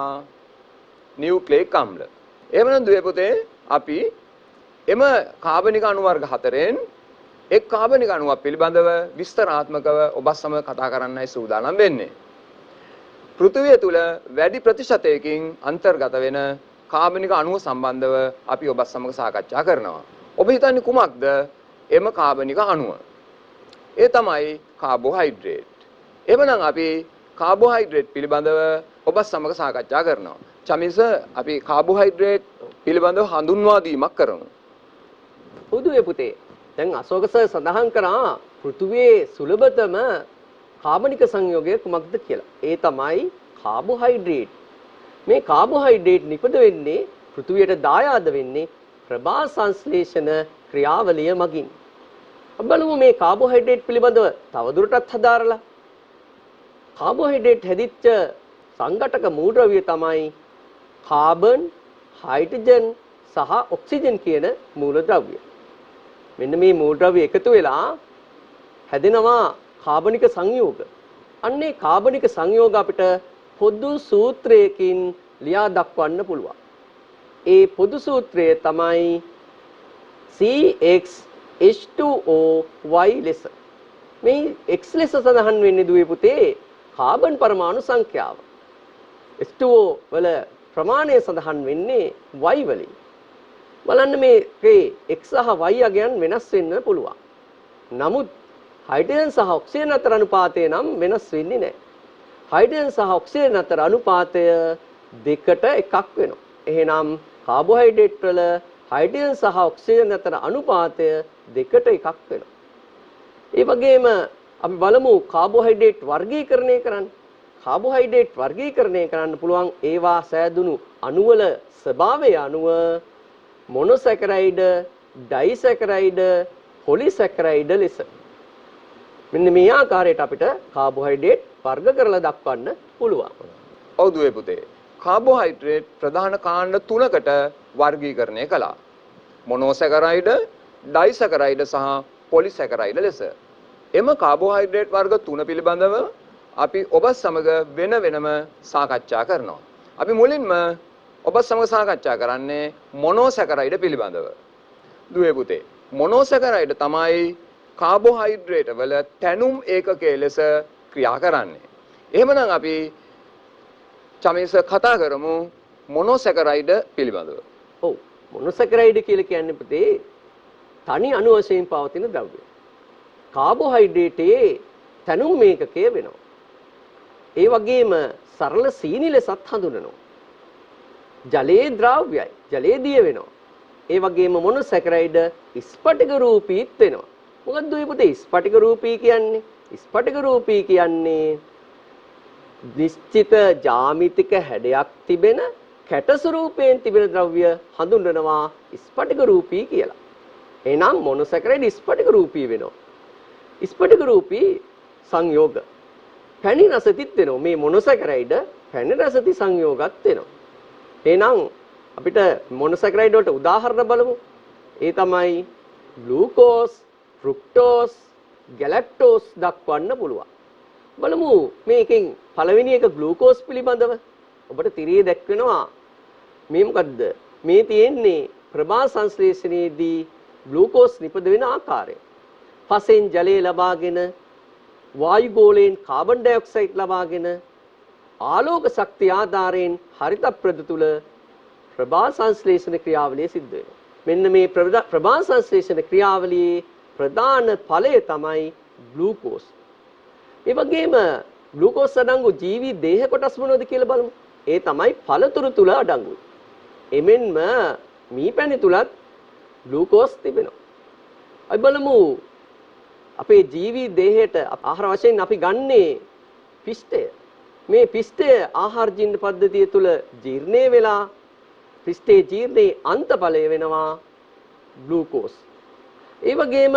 නියුක්ලික් අම්ල. එහෙමනම් දුවේ පුතේ අපි එම කාබනික අණු වර්ග 4න් එක් කාබනික අණුවක් පිළිබඳව විස්තරාත්මකව ඔබ සමග කතා කරන්නයි සූදානම් වෙන්නේ. පෘථිවිය තුල වැඩි ප්‍රතිශතයකින් අන්තර්ගත වෙන කාබනික අණුව සම්බන්ධව අපි ඔබ සමග සාකච්ඡා කරනවා. ඔබ හිතන්නේ කුමක්ද එම කාබනික අණුව? ඒ තමයි කාබෝහයිඩ්‍රේට්. එවනම් අපි කාබෝහයිඩ්‍රේට් පිළිබඳව ඔබ සමග සාකච්ඡා කරනවා. චමිස අපි කාබෝහයිඩ්‍රේට් පිළිබඳව හඳුන්වා දීමක් කරමු. උදුවේ පුතේ දැන් අශෝක සර් සඳහන් කරා පෘථුවියේ සුලභතම කාබනික සංයෝගය කුමක්ද කියලා. ඒ තමයි කාබෝහයිඩ්‍රේට්. මේ කාබෝහයිඩ්‍රේට් නිපද වෙන්නේ පෘථුවියට දායාද වෙන්නේ ප්‍රභා සංශ්ලේෂණ ක්‍රියාවලිය මගින්. අපි බලමු මේ කාබෝහයිඩ්‍රේට් පිළිබඳව තවදුරටත් හදාරලා. කාබෝහයිඩ්‍රේට් හැදිච්ච සංඝටක මූලද්‍රව්‍ය තමයි කාබන්, හයිඩ්‍රජන් සහ ඔක්සිජන් කියන මූලද්‍රව්‍ය. මෙන්න මේ මූලද්‍රව්‍ය එකතු වෙලා හැදෙනවා කාබනික සංයෝග. අන්නේ කාබනික සංයෝග අපිට පොදු සූත්‍රයකින් ලියා දක්වන්න පුළුවන්. ඒ පොදු සූත්‍රය තමයි CxH2O ලෙස. මේ X ලෙස සඳහන් වෙන්නේ දුවේ පුතේ කාබන් පරමාණු සංඛ්‍යාව. H2O වල ප්‍රමාණය සඳහන් වෙන්නේ Y වලින්. බලන්න මේකේ X සහ Y අගයන් වෙනස් වෙන්න පුළුවන්. නමුත් හයිඩ්‍රජන් සහ ඔක්සිජන් අතර අනුපාතය නම් වෙනස් වෙන්නේ නැහැ. හයිඩ්‍රජන් සහ ඔක්සිජන් අතර අනුපාතය 2ට 1ක් වෙනවා. එහෙනම් කාබෝහයිඩ්‍රේට් වල හයිඩ්‍රජන් සහ ඔක්සිජන් අතර අනුපාතය 2ට 1ක් වෙනවා. ඒ වගේම අපි බලමු කාබෝහයිඩ්‍රේට් වර්ගීකරණය කරන්න. කාබෝහයිඩ්‍රේට් වර්ගීකරණය කරන්න පුළුවන් ඒවා සෑදුණු අණු වල ස්වභාවය අනුව මොනොසැකරයිඩ, ඩයිසැකරයිඩ, පොලිසැකරයිඩ ලෙස. මෙන්න මේ ආකාරයට අපිට කාබෝහයිඩ්‍රේට් වර්ග කරලා දක්වන්න පුළුවන්. ඔව් දුවේ පුතේ. කාබෝහයිඩ්‍රේට් ප්‍රධාන කාණ්ඩ 3කට වර්ගීකරණය කළා. මොනොසැකරයිඩ, ඩයිසැකරයිඩ සහ පොලිසැකරයිඩ ලෙස. එම කාබෝහයිඩ්‍රේට් වර්ග 3 පිළිබඳව අපි ඔබ සමග වෙන වෙනම සාකච්ඡා කරනවා. අපි මුලින්ම ඔබ සමග සාකච්ඡා කරන්නේ මොනොසැකරයිඩ පිළිබඳව. දුවේ පුතේ මොනොසැකරයිඩ තමයි කාබෝහයිඩ්‍රේට් වල තැනුම් ඒකකයේ ලෙස ක්‍රියා කරන්නේ. එහෙමනම් අපි චමේස කතා කරමු මොනොසැකරයිඩ පිළිබඳව. ඔව් මොනොසැකරයිඩ කියලා කියන්නේ පුතේ තනි අණු වශයෙන් පවතින ද්‍රව්‍ය. කාබෝහයිඩ්‍රේටයේ තැනුම් ඒකකය වෙනවා. ඒ වගේම සරල සීනි ලෙසත් හඳුනනවා. ජලයේ ද්‍රව්‍යයි. ජලයේ දිය වෙනවා. ඒ වගේම මොනොසැකරයිඩ ස්ෆටික රූපීත් වෙනවා. මොකක්ද මේ පුතේ ස්ෆටික රූපී කියන්නේ? ස්ෆටික රූපී කියන්නේ නිශ්චිත ජ්‍යාමිතික හැඩයක් තිබෙන කැට ස්වරූපයෙන් තිබෙන ද්‍රව්‍ය හඳුන්වනවා ස්ෆටික රූපී කියලා. එහෙනම් මොනොසැකරයිඩ ස්ෆටික රූපී වෙනවා. ස්ෆටික රූපී සංයෝග පැණි රසතිත් වෙනවා. මේ මොනොසැකරයිඩ පැණි රසති සංයෝගත් වෙනවා. එහෙනම් අපිට මොනොසැකරයිඩ වලට උදාහරණ බලමු. ඒ තමයි ග්ලූකෝස්, ෆ්‍රුක්ටෝස්, ගැලැක්ටෝස් දක්වන්න පුළුවන්. බලමු මේකෙන් පළවෙනි එක ග්ලූකෝස් පිළිබඳව. ඔබට තිරේ දැක්වෙනවා. මේ මොකද්ද? මේ තියෙන්නේ ප්‍රභා සංශ්ලේෂණයේදී ග්ලූකෝස් නිපද වෙන ආකාරය. පසෙන් ජලය ලබාගෙන වායු ගෝලයෙන් කාබන් ඩයොක්සයිඩ් ලබාගෙන ආලෝක ශක්තිය ආධාරයෙන් හරිත ප්‍රද තුල ප්‍රභා සංශ්ලේෂණ ක්‍රියාවලිය සිද්ධ වෙනවා. මෙන්න මේ ප්‍රභා සංශ්ලේෂණ ක්‍රියාවලියේ ප්‍රධාන ඵලය තමයි ග්ලූකෝස්. ඒ වගේම ග්ලූකෝස් අඩංගු ජීවි දේහ කොටස් මොනවද කියලා බලමු. ඒ තමයි පළතුරු තුල අඩංගුයි. එමෙන්ම මීපැණි තුලත් ග්ලූකෝස් තිබෙනවා. අපි බලමු අපේ ජීවි දේහයට ආහාර වශයෙන් අපි ගන්නේ පිෂ්ඨය. මේ පිෂ්ඨය ආහාර ජීර්ණ පද්ධතිය තුල ජීර්ණය වෙලා පිෂ්ඨයේ ජීර්ණයේ අන්තඵලය වෙනවා ග්ලූකෝස්. ඒ වගේම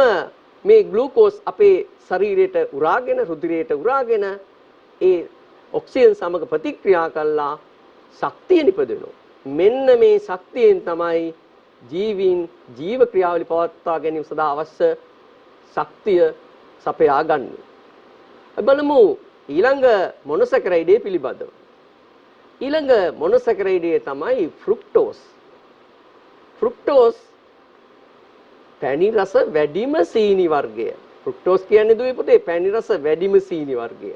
මේ ග්ලූකෝස් අපේ ශරීරයට උරාගෙන රුධිරයට උරාගෙන ඒ ඔක්සිජන් සමග ප්‍රතික්‍රියා කළා ශක්තිය නිපදවනවා. මෙන්න මේ ශක්තියෙන් තමයි ජීවීන් ජීව ක්‍රියාවලිය පවත්වා ගැනීම සඳහා අවශ්‍ය ශක්තිය සපයා ගන්න. බලමු ඊළඟ මොනොසැකරයිඩය පිළිබඳව. ඊළඟ මොනොසැකරයිඩය තමයි ෆ්‍රුක්ටෝස්. ෆ්‍රුක්ටෝස් පැණි රස වැඩිම සීනි වර්ගය. ෆ්‍රුක්ටෝස් කියන්නේ දුවේ පුතේ පැණි රස වැඩිම සීනි වර්ගය.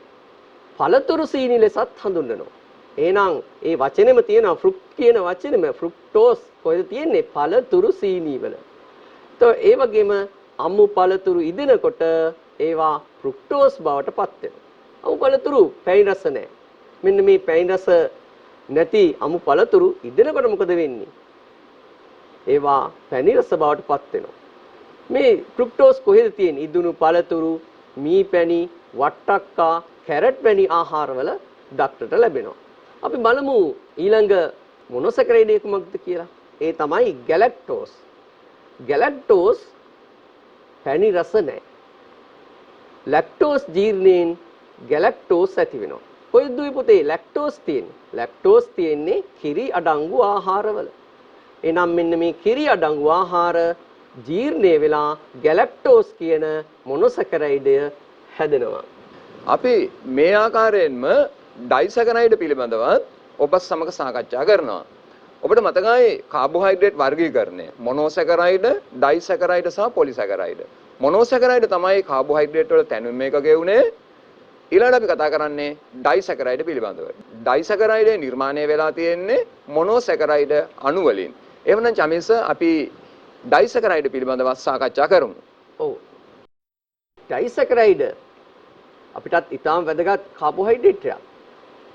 පළතුරු සීනි ලෙසත් හඳුන්වනවා. එහෙනම් ඒ වචනේම තියෙනවා ෆ්‍රුක්ට් කියන වචනේම ෆ්‍රුක්ටෝස් කොහෙද තියෙන්නේ? පළතුරු සීනි වල. ඒ වගේම අමු පළතුරු ඉදෙනකොට ඒවා ෆ්‍රුක්ටෝස් බවට පත් වෙනවා. අමු පළතුරු පැණි රස නැහැ. මෙන්න මේ පැණි රස නැති අමු පළතුරු ඉදෙනකොට මොකද වෙන්නේ? ඒවා පැණි රස බවට පත් වෙනවා. මේ ෆ්‍රුක්ටෝස් කොහෙද තියෙන්නේ? ඉදුණු පළතුරු, මී පැණි, වට්ටක්කා, කැරට් වැනි ආහාරවල දක්නට ලැබෙනවා. අපි බලමු ඊළඟ මොනොසැකරයිඩය කුමක්ද කියලා. ඒ තමයි ගැලැක්ටෝස්. ගැලැක්ටෝස් පැණි රස නැහැ. ලැක්ටෝස් ජීර්ණයෙන් ගැලැක්ටෝස් ඇති වෙනවා. කොහෙද පුතේ ලැක්ටෝස් තියෙන්නේ? ලැක්ටෝස් තියෙන්නේ කිරි අඩංගු ආහාරවල. එනම් මෙන්න මේ කිරි අඩංගු ආහාර ජීර්ණය වෙලා ගැලැක්ටෝස් කියන මොනොසැකරයිඩය හැදෙනවා. අපි මේ ආකාරයෙන්ම ඩයිසැකරයිඩ් පිළිබඳව ඔබ සමග සාකච්ඡා කරනවා. ඔබට මතකයි කාබෝහයිඩ්‍රේට් වර්ගීකරණය මොනෝසැකරයිඩ්, ඩයිසැකරයිඩ් සහ පොලිසැකරයිඩ්. මොනෝසැකරයිඩ් තමයි කාබෝහයිඩ්‍රේට් වල තැනුම් එකක ගෙවුනේ. ඊළඟට අපි කතා කරන්නේ ඩයිසැකරයිඩ් පිළිබඳව. ඩයිසැකරයිඩ් නිර්මාණය වෙලා තියෙන්නේ මොනෝසැකරයිඩ් අණු වලින්. එවනම් චමිස අපි ඩයිසැකරයිඩ් පිළිබඳව සාකච්ඡා කරමු. ඔව්. ඩයිසැකරයිඩ් අපිටත් ඊටාම් වැදගත් කාබෝහයිඩ්‍රේට් එකක්.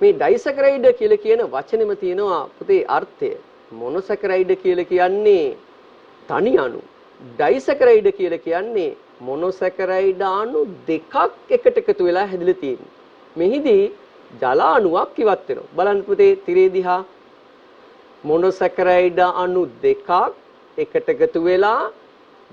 මේ ඩයිසැකරයිඩ් කියලා කියන වචනේම තියෙනවා පුතේ අර්ථය. මොනොසැකරයිඩ් කියලා කියන්නේ තනි අණු. ඩයිසැකරයිඩ් කියලා කියන්නේ මොනොසැකරයිඩ් අණු දෙකක් එකට එකතු වෙලා හැදිලා තියෙන්නේ. මෙහිදී ජල අණුවක් ඉවත් වෙනවා. බලන්න පුතේ තිරේ දිහා මොනොසැකරයිඩ් අණු දෙකක් එකට එකතු වෙලා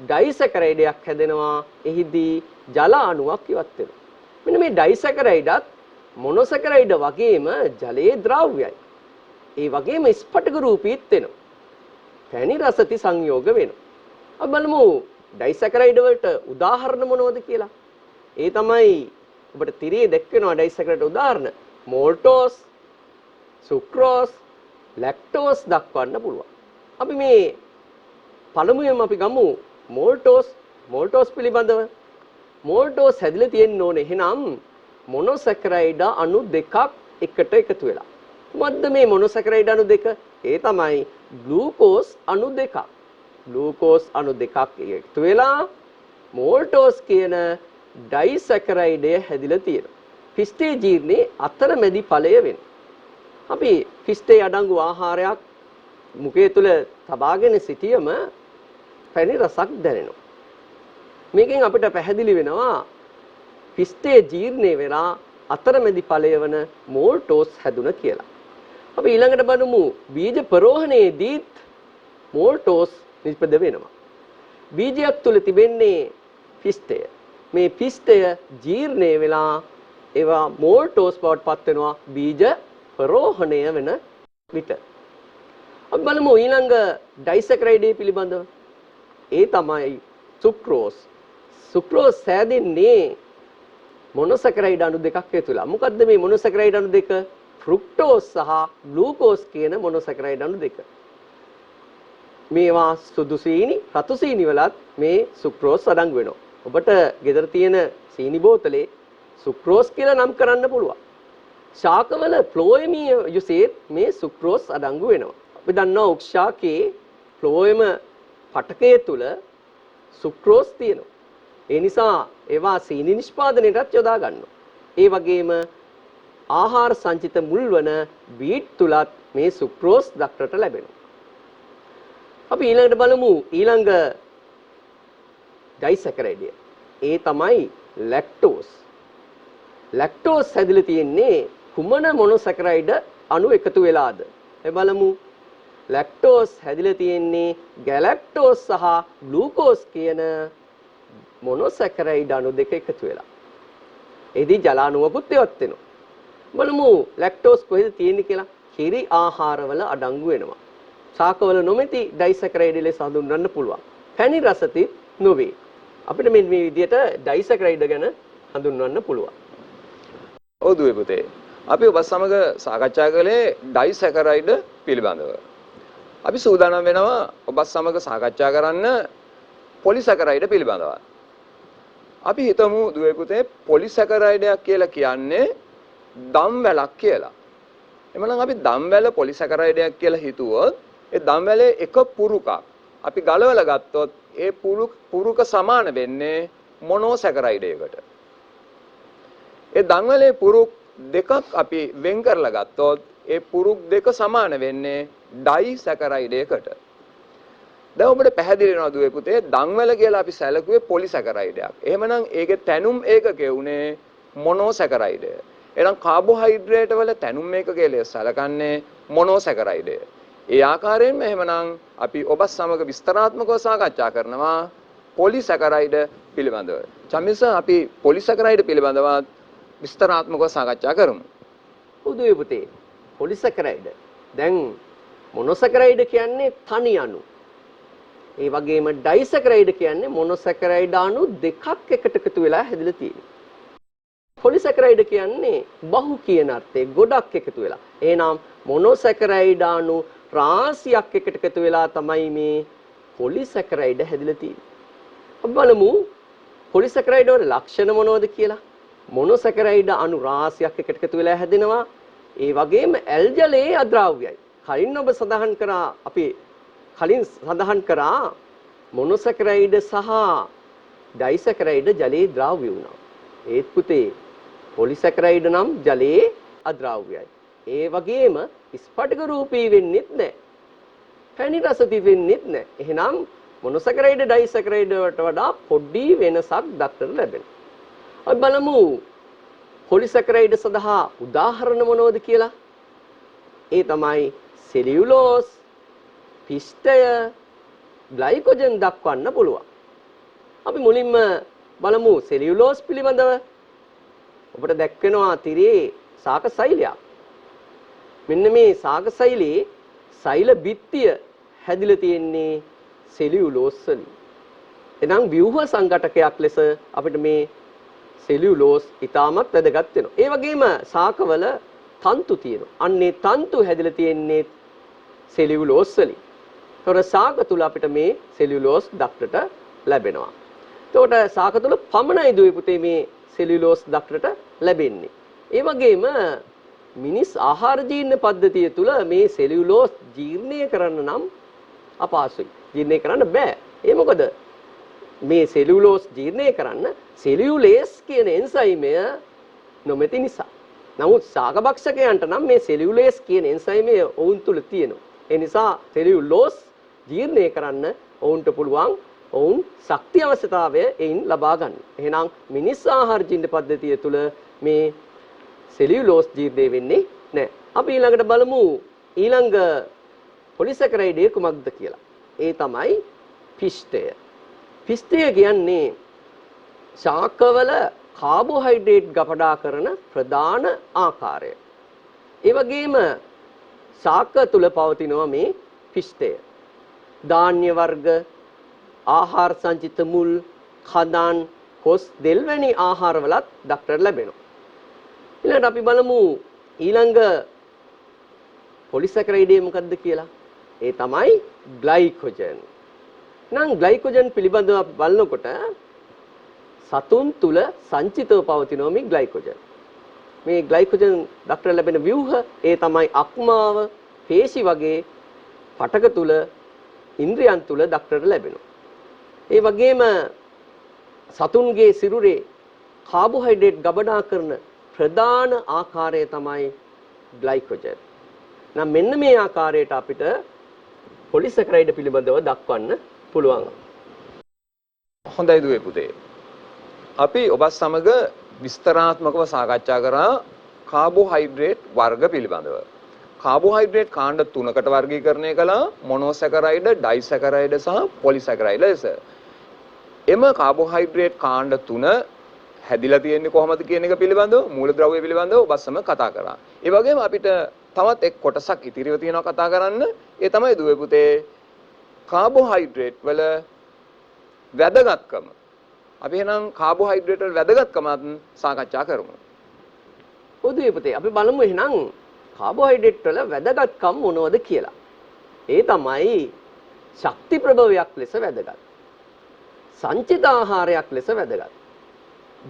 ඩයිසැකරයිඩයක් හැදෙනවා. එහිදී ජල අණුවක් ඉවත් වෙනවා. මෙන්න මේ ඩයිසැකරයිඩත් මොනොසැකරයිඩ් වගේම ජලයේ ද්‍රව්‍යයි. ඒ වගේම ස්ෆටික රූපීත් වෙනවා. පැණි රසති සංයෝග වෙනවා. අපි බලමු ඩයිසැකරයිඩ් වලට උදාහරණ මොනවද කියලා. ඒ තමයි ඔබට තිරේ දැක්වෙනවා ඩයිසැකරයිඩ් උදාහරණ. මෝල්ටෝස්, සුක්‍රෝස්, ලැක්ටෝස් දක්වන්න පුළුවන්. අපි මේ පළමුවෙන්ම අපි ගමු මෝල්ටෝස් පිළිබඳව. මෝල්ටෝස් හැදිලා තියෙන්න ඕනේ. එහෙනම් මොනොසැකරයිඩ් අණු දෙකක් එකට එකතු වෙලා. මොකද්ද මේ මොනොසැකරයිඩ් අණු දෙක? ඒ තමයි ග්ලූකෝස් අණු දෙකක්. ග්ලූකෝස් අණු දෙකක් එකතු වෙලා මෝල්ටෝස් කියන ඩයිසැකරයිඩය හැදිලා තියෙනවා. පිෂ්ඨයේ ජීර්ණයේ අතරමැදි ඵලය වෙනවා. අපි පිෂ්ඨයේ අඩංගු ආහාරයක් මුඛය තුල තබාගෙන සිටියම පැණි රසක් දැනෙනවා. මේකෙන් අපිට පැහැදිලි වෙනවා පිෂ්ඨයේ ජීර්ණය වෙලා අතරමැදි ඵලය වන මෝල්ටෝස් හැදුන කියලා. අපි ඊළඟට බලමු බීජ පරෝහණයේදී මෝල්ටෝස් නිෂ්පද වෙනවා. බීජයක් තුල තිබෙන්නේ පිෂ්ඨය. මේ පිෂ්ඨය ජීර්ණය වෙලා ඒවා මෝල්ටෝස් බවට පත් වෙනවා බීජ පරෝහණය වෙන විට. අපි බලමු ඊළඟ ඩයිසැකරයිඩ් පිළිබඳව. ඒ තමයි සුක්‍රෝස්. සුක්‍රෝස් හැදෙන්නේ මොනොසැකරයිඩ් අණු දෙකක් හේතුලා. මොකද්ද මේ මොනොසැකරයිඩ් අණු දෙක? ෆ්‍රුක්ටෝස් සහ ග්ලූකෝස් කියන මොනොසැකරයිඩ් අණු දෙක. මේවා සුදු සීනි, රතු සීනි වලත් මේ සුක්‍රෝස් අඩංගු වෙනවා. ඔබට ගෙදර තියෙන සීනි බෝතලේ සුක්‍රෝස් කියලා නම් කරන්න පුළුවන්. ශාකවල ෆ්ලෝයමි යුසේත් මේ සුක්‍රෝස් අඩංගු වෙනවා. අපි දන්නවා උක්ෂාකේ ෆ්ලෝයම පටකයේ තුල සුක්‍රෝස් තියෙනවා. ඒ නිසා ඒවා සීනි නිෂ්පාදනයටත් යොදා ගන්නවා. ඒ වගේම ආහාර සංචිත මුල් වන බීට් තුලත් මේ සුක්‍රෝස් දක්නට ලැබෙනවා. අපි ඊළඟට බලමු ඊළඟ ඩයිසැකරයිඩය. ඒ තමයි ලැක්ටෝස්. ලැක්ටෝස් හැදිලා තියෙන්නේ කුමන මොනොසැකරයිඩ අණු එකතු වෙලාද? ඒ බලමු. ලැක්ටෝස් හැදිලා තියෙන්නේ ගැලැක්ටෝස් සහ ග්ලූකෝස් කියන මොනොසැකරයිඩ අණු දෙක එකතු වෙලා. එදී ජලාණුවකුත් ඉවත් වෙනවා. බලමු ලැක්ටෝස් කොහෙද තියෙන්නේ කියලා. කිරි ආහාරවල අඩංගු වෙනවා. ශාකවල නොමැති ඩයිසැකරයිඩ් ලෙස හඳුන්වන්න පුළුවන්. පැණි රසති නොවේ. අපිට මේ විදිහට ඩයිසැකරයිඩ් ගැන හඳුන්වන්න පුළුවන්. ඔව් දුවේ පුතේ. අපි ඔබ සමග සාකච්ඡා කළේ ඩයිසැකරයිඩ් පිළිබඳව. අපි සූදානම් වෙනවා ඔබ සමග සාකච්ඡා කරන්න පොලිසැකරයිඩ් පිළිබඳව. අපි හිතමු දුවේ පුතේ පොලිසැකරයිඩයක් කියලා කියන්නේ දම්වැලක් කියලා. එමනම් අපි දම්වැල පොලිසැකරයිඩයක් කියලා හිතුවොත් ඒ දම්වැලේ එක පුරුකක් අපි ගලවලා ගත්තොත් ඒ පුරුක සමාන වෙන්නේ මොනෝසැකරයිඩයකට. ඒ දම්වැලේ පුරුක් දෙකක් අපි වෙන් කරලා ගත්තොත් ඒ පුරුක් දෙක සමාන වෙන්නේ ඩයිසැකරයිඩයකට. දැන් ඔබට පැහැදිලි වෙනවා දුවේ පුතේ දම්වැල කියලා අපි සැලකුවේ පොලිසැකරයිඩයක්. එහෙමනම් ඒකේ තැනුම් ඒකකය උනේ මොනෝසැකරයිඩය. එහෙනම් කාබෝහයිඩ්‍රේට් වල තැනුම් ඒකකය ලෙස සැලකන්නේ මොනෝසැකරයිඩය. ඒ ආකාරයෙන්ම එහෙමනම් අපි ඔබ සමග විස්තරාත්මකව සාකච්ඡා කරනවා පොලිසැකරයිඩ පිළිබඳව. චමිස අපි පොලිසැකරයිඩ පිළිබඳව විස්තරාත්මකව සාකච්ඡා කරමු. උදේ පුතේ පොලිසැකරයිඩ. දැන් මොනොසැකරයිඩ කියන්නේ තනි අණු. ඒ වගේම ඩයිසැකරයිඩ කියන්නේ මොනොසැකරයිඩ අණු දෙකක් එකට එකතු වෙලා හැදිලා තියෙනවා. පොලිසැකරයිඩ කියන්නේ බහු කියන අර්ථයේ ගොඩක් එකතු වෙලා. එහෙනම් මොනොසැකරයිඩ අණු රාශියක් එකට එකතු වෙලා තමයි මේ පොලිසැකරයිඩ හැදිලා තියෙන්නේ. අපි බලමු පොලිසැකරයිඩ වල ලක්ෂණ මොනවද කියලා. මොනොසැකරයිඩ අණු රාශියක් එකට එකතු වෙලා හැදෙනවා. ඒ වගේම ඇල්ජලයේ අද්‍රාව්‍යයි. කලින් ඔබ සඳහන් කරා අපි කලින් සඳහන් කරා මොනොසැකරයිඩ සහ ඩයිසැකරයිඩ ජලයේ ද්‍රාව්‍ය වුණා. ඒත් පුතේ පොලිසැකරයිඩ නම් ජලයේ අද්‍රාව්‍යයි. ඒ වගේම ස්පටික රූපී වෙන්නෙත් නැහැ. පැණි රස තිබෙන්නෙත් නැහැ. එහෙනම් මොනොසැකරයිඩ ඩයිසැකරයිඩ වලට වඩා පොඩි වෙනසක් දක්නට ලැබෙනවා. අපි බලමු පොලිසැකරයිඩ සඳහා උදාහරණ මොනවද කියලා. ඒ තමයි සෙලියුලෝස්, පිෂ්ඨය, ග්ලයිකෝජන් දක්වන්න පුළුවන්. අපි මුලින්ම බලමු සෙලියුලෝස් පිළිබඳව. ඔබට දැක්වෙනවා තිරේ සාක සෛලයක්. මෙන්න මේ සාක සෛලයේ සෛල බිත්තිය හැදිලා තියෙන්නේ සෙලියුලෝස් වලින්. එනම් ව්‍යුහ සංඝටකයක් ලෙස අපිට මේ සෙලියුලෝස් ඊටමත් වැදගත් වෙනවා. ඒ වගේම සාකවල තන්තු තියෙනවා. අන්නේ තන්තු හැදිලා තියෙන්නේ සෙලියුලෝස් වලින්. ඒතොර සාක තුල අපිට මේ සෙලියුලෝස් දක්නට ලැබෙනවා. එතකොට සාක තුල පමණයි දුවේ පුතේ මේ සෙලියුලෝස් දක්නට ලැබෙන්නේ. ඒ වගේම මිනිස් ආහාර ජීර්ණ පද්ධතිය තුල මේ සෙලියුලෝස් ජීර්ණය කරන්න නම් අපහසුයි. ජීර්ණය කරන්න බෑ. ඒ මොකද මේ සෙලියුලෝස් ජීර්ණය කරන්න සෙලියුලේස් කියන එන්සයිමය නොමැති නිසා. නමුත් ශාකභක්ෂකයන්ට නම් මේ සෙලියුලේස් කියන එන්සයිමය ඔවුන් තුල තියෙනවා. ඒ නිසා සෙලියුලෝස් ජීර්ණය කරන්න ඔවුන්ට පුළුවන් ඔවුන් ශක්තිය අවශ්‍යතාවය එයින් ලබා ගන්න. එහෙනම් මිනිස් ආහාර ජීර්ණ පද්ධතිය තුල මේ සෙලියුලෝස් ජීර්ණය වෙන්නේ නැහැ. අපි ඊළඟට බලමු ඊළඟ පොලිසැකරයිඩය කුමක්ද කියලා. ඒ තමයි පිෂ්ඨය. පිෂ්ඨය කියන්නේ ශාකවල කාබෝහයිඩ්‍රේට් ගබඩා කරන ප්‍රධාන ආකාරය. ඒ වගේම ශාක තුල පවතිනවා මේ පිෂ්ඨය. ධාන්‍ය වර්ග, ආහාර සංචිත මුල්, කඳන්, කොස්, දෙල් වැනි ආහාරවලත් දක්නට ලැබෙනවා. ඊළඟට අපි බලමු ඊළඟ පොලිසැකරයිඩය මොකක්ද කියලා. ඒ තමයි ග්ලයිකෝජන්. නම් ග්ලයිකෝජන් පිළිබඳව අපි බලනකොට සතුන් තුල සංචිතව පවතිනවා මේ ග්ලයිකෝජන්. මේ ග්ලයිකෝජන් දක්නට ලැබෙන ව්‍යුහ ඒ තමයි අක්මාව, පේශි වගේ පටක තුල ඉන්ද්‍රියන් තුල දක්නට ලැබෙනවා. ඒ වගේම සතුන්ගේ සිරුරේ කාබෝහයිඩ්‍රේට් ගබඩා කරන ප්‍රධාන ආකාරය තමයි ග්ලයිකෝජන්. නම් මෙන්න මේ ආකාරයට අපිට පොලිසැකරයිඩ් පිළිබඳව දක්වන්න පුළුවන්. හොඳයි දුවේ පුතේ. අපි ඔබත් සමග විස්තරාත්මකව සාකච්ඡා කරා කාබෝහයිඩ්‍රේට් වර්ග පිළිබඳව. කාබෝහයිඩ්‍රේට් කාණ්ඩ තුනකට වර්ගීකරණය කළා මොනෝසැකරයිඩ්, ඩයිසැකරයිඩ් සහ පොලිසැකරයිඩ් ලෙස. එම කාබෝහයිඩ්‍රේට් කාණ්ඩ තුන හැදිලා තියෙන්නේ කොහොමද කියන එක පිළිබඳව මූලද්‍රව්‍ය පිළිබඳව ඔබත් සමග කතා කරා. ඒ වගේම අපිට තවත් එක් කොටසක් ඉතිරිව තියෙනවා කතා කරන්න. ඒ තමයි දුවේ පුතේ කාබෝහයිඩ්‍රේට් වල වැදගත්කම. අපි එහෙනම් කාබෝහයිඩ්‍රේට් වල වැදගත්කමත් සාකච්ඡා කරමු. පොදුවේ පුතේ අපි බලමු එහෙනම් කාබෝහයිඩ්‍රේට් වල වැදගත්කම් මොනවද කියලා. ඒ තමයි ශක්ති ප්‍රභවයක් ලෙස වැදගත්. සංචිත ආහාරයක් ලෙස වැදගත්.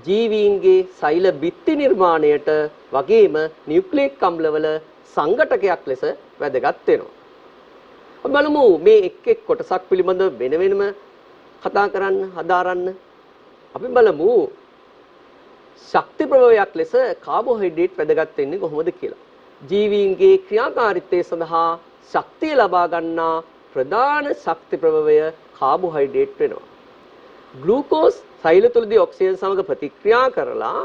ජීවීන්ගේ සෛල බිත්ති නිර්මාණයට වගේම නියුක්ලියික් අම්ලවල සංඝටකයක් ලෙස වැදගත් වෙනවා. අපි බලමු මේ එක් එක් කොටසක් පිළිබඳව වෙන වෙනම කතා කරන්න, හදාරන්න. අපි බලමු ශක්ති ප්‍රභවයක් ලෙස කාබෝහයිඩ්‍රේට් වැදගත් වෙන්නේ කොහොමද කියලා. ජීවීන්ගේ ක්‍රියාකාරීත්වය සඳහා ශක්තිය ලබා ගන්නා ප්‍රධාන ශක්ති ප්‍රභවය කාබෝහයිඩ්‍රේට් වෙනවා. ග්ලූකෝස් සෛල තුලදී ඔක්සිජන් සමග ප්‍රතික්‍රියා කරලා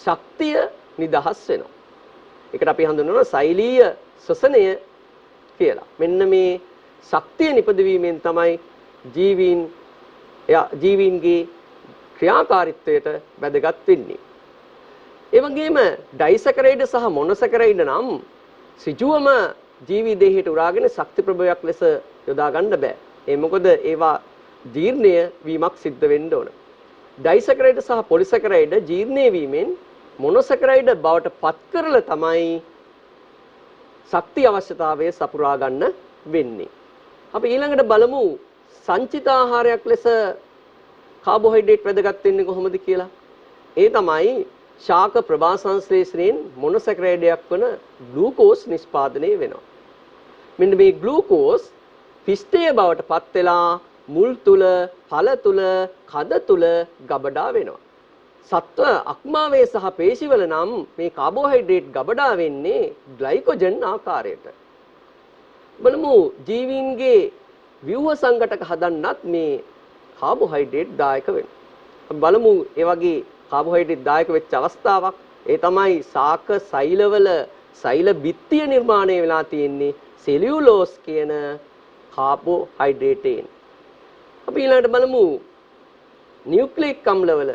ශක්තිය නිදහස් වෙනවා. ඒකට අපි හඳුන්වනවා සෛලීය ශ්වසනය කියලා. මෙන්න මේ ශක්තිය නිපදවීමෙන් තමයි ජීවීන්ගේ ක්‍රියාකාරීත්වයට වැදගත් වෙන්නේ. ඒ වගේම ඩයිසැකරයිඩ් සහ මොනොසැකරයිඩ් නම් සිජුවම ජීවි දේහයට උරාගෙන ශක්ති ප්‍රභවයක් ලෙස යොදා ගන්න බෑ. ඒ මොකද ඒවා ජීර්ණය වීමක් සිද්ධ වෙන්න ඕන. ඩයිසැකරයිඩ් සහ පොලිසැකරයිඩ් ජීර්ණය වීමෙන් මොනොසැකරයිඩ් බවට පත් කරලා තමයි ශක්තිය අවශ්‍යතාවය සපුරා ගන්න වෙන්නේ. අපි ඊළඟට බලමු සංචිත ආහාරයක් ලෙස කාබෝහයිඩ්‍රේට් වැදගත් වෙන්නේ කොහොමද කියලා. ඒ තමයි ශාක ප්‍රභා සංශ්ලේෂණයෙන් මොනොසැකරයිඩයක් වන ග්ලූකෝස් නිෂ්පාදනය වෙනවා. මෙන්න මේ ග්ලූකෝස් පිෂ්ඨය බවට පත් වෙලා මුල් තුල, ඵල තුල, කද තුල ගබඩා වෙනවා. සත්ව අක්මාවේ සහ පේශිවල නම් මේ කාබෝහයිඩ්‍රේට් ගබඩා වෙන්නේ ග්ලයිකෝජන් ආකාරයට. බලමු ජීවීන්ගේ ව්‍යුහ සංඝටක හදන්නත් මේ කාබෝහයිඩ්‍රේට් දායක වෙනවා. අපි බලමු ඒ වගේ කාබෝහයිඩ්‍රේට් දායක වෙච්ච අවස්ථාවක්. ඒ තමයි ශාක සෛලවල සෛල බිත්තිය නිර්මාණය වෙලා තියෙන්නේ සෙලියුලෝස් කියන කාබෝහයිඩ්‍රේටයෙන්. අපි ඊළඟට බලමු නියුක්ලියික් අම්ලවල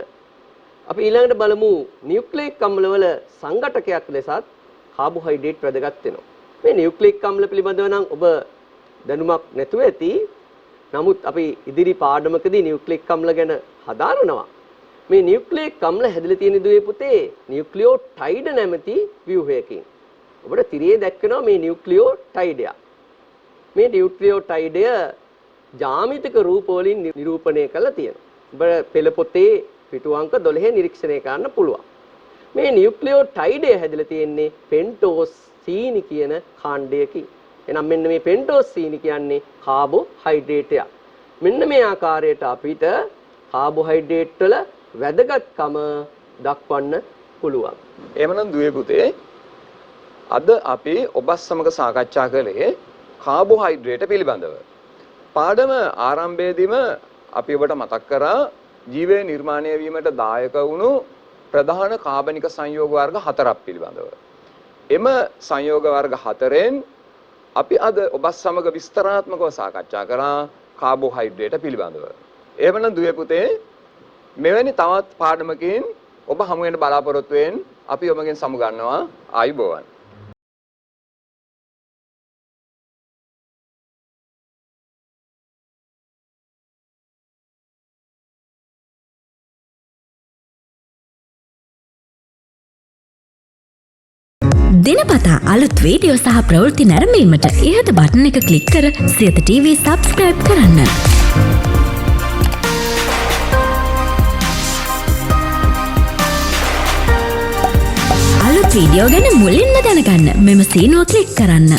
නියුක්ලියික් අම්ලවල සංඝටකයක් ලෙසත් කාබෝහයිඩ්‍රේට් වැදගත් වෙනවා. මේ නියුක්ලියික් අම්ල පිළිබඳව නම් ඔබ දැනුමක් නැතුව ඇති. නමුත් අපි ඉදිරි පාඩමකදී නියුක්ලියික් අම්ල ගැන හදාරනවා. මේ නියුක්ලියික් අම්ල හැදලා තියෙන දුවේ පුතේ නියුක්ලියෝටයිඩ් නැමැති ව්‍යුහයකින්. ඔබට තිරයේ දැක්වෙනවා මේ නියුක්ලියෝටයිඩය. මේ නියුක්ලියෝටයිඩය ජාමිතික රූප වලින් නිරූපණය කරලා තියෙනවා. ඔබ පෙළ පොතේ පිටු අංක 12 නිරීක්ෂණය කරන්න පුළුවන්. මේ නියුක්ලියෝටයිඩය හැදලා තියෙන්නේ පෙන්ටෝස් සීනි කියන කාණ්ඩයකින්. එහෙනම් මෙන්න මේ පෙන්ටෝස් සීනි කියන්නේ කාබෝහයිඩ්‍රේටයක්. මෙන්න මේ ආකාරයට අපිට කාබෝහයිඩ්‍රේට් වල වැදගත්කම දක්වන්න පුළුවන්. එහෙමනම් දුවේ පුතේ අද අපි ඔබත් සමග සාකච්ඡා කළේ කාබෝහයිඩ්‍රේට් පිළිබඳව. පාඩම ආරම්භයේදීම අපි ඔබට මතක් කරා ජීවය නිර්මාණය වීමට දායක වුණු ප්‍රධාන කාබනික සංයෝග වර්ග 4ක් පිළිබඳව. එම සංයෝග වර්ග 4න් අපි අද ඔබත් සමග විස්තරාත්මකව සාකච්ඡා කරා කාබෝහයිඩ්‍රේට් පිළිබඳව. එහෙමනම් දුවේ පුතේ මෙවැනි තවත් පාඩමකින් ඔබ හමු වෙන බලාපොරොත්තු වෙන අපි ඔබගෙන් සමුගන්නවා. ආයුබෝවන්. දිනපතා අලුත් වීඩියෝ සහ ප්‍රවෘත්ති නැරඹීමට ඉහත බටන් එක ක්ලික් කර සියත TV සබ්ස්ක්‍රයිබ් කරන්න. වීඩියෝ ගැන මුලින්ම දැනගන්න මෙම සීනුව ක්ලික් කරන්න.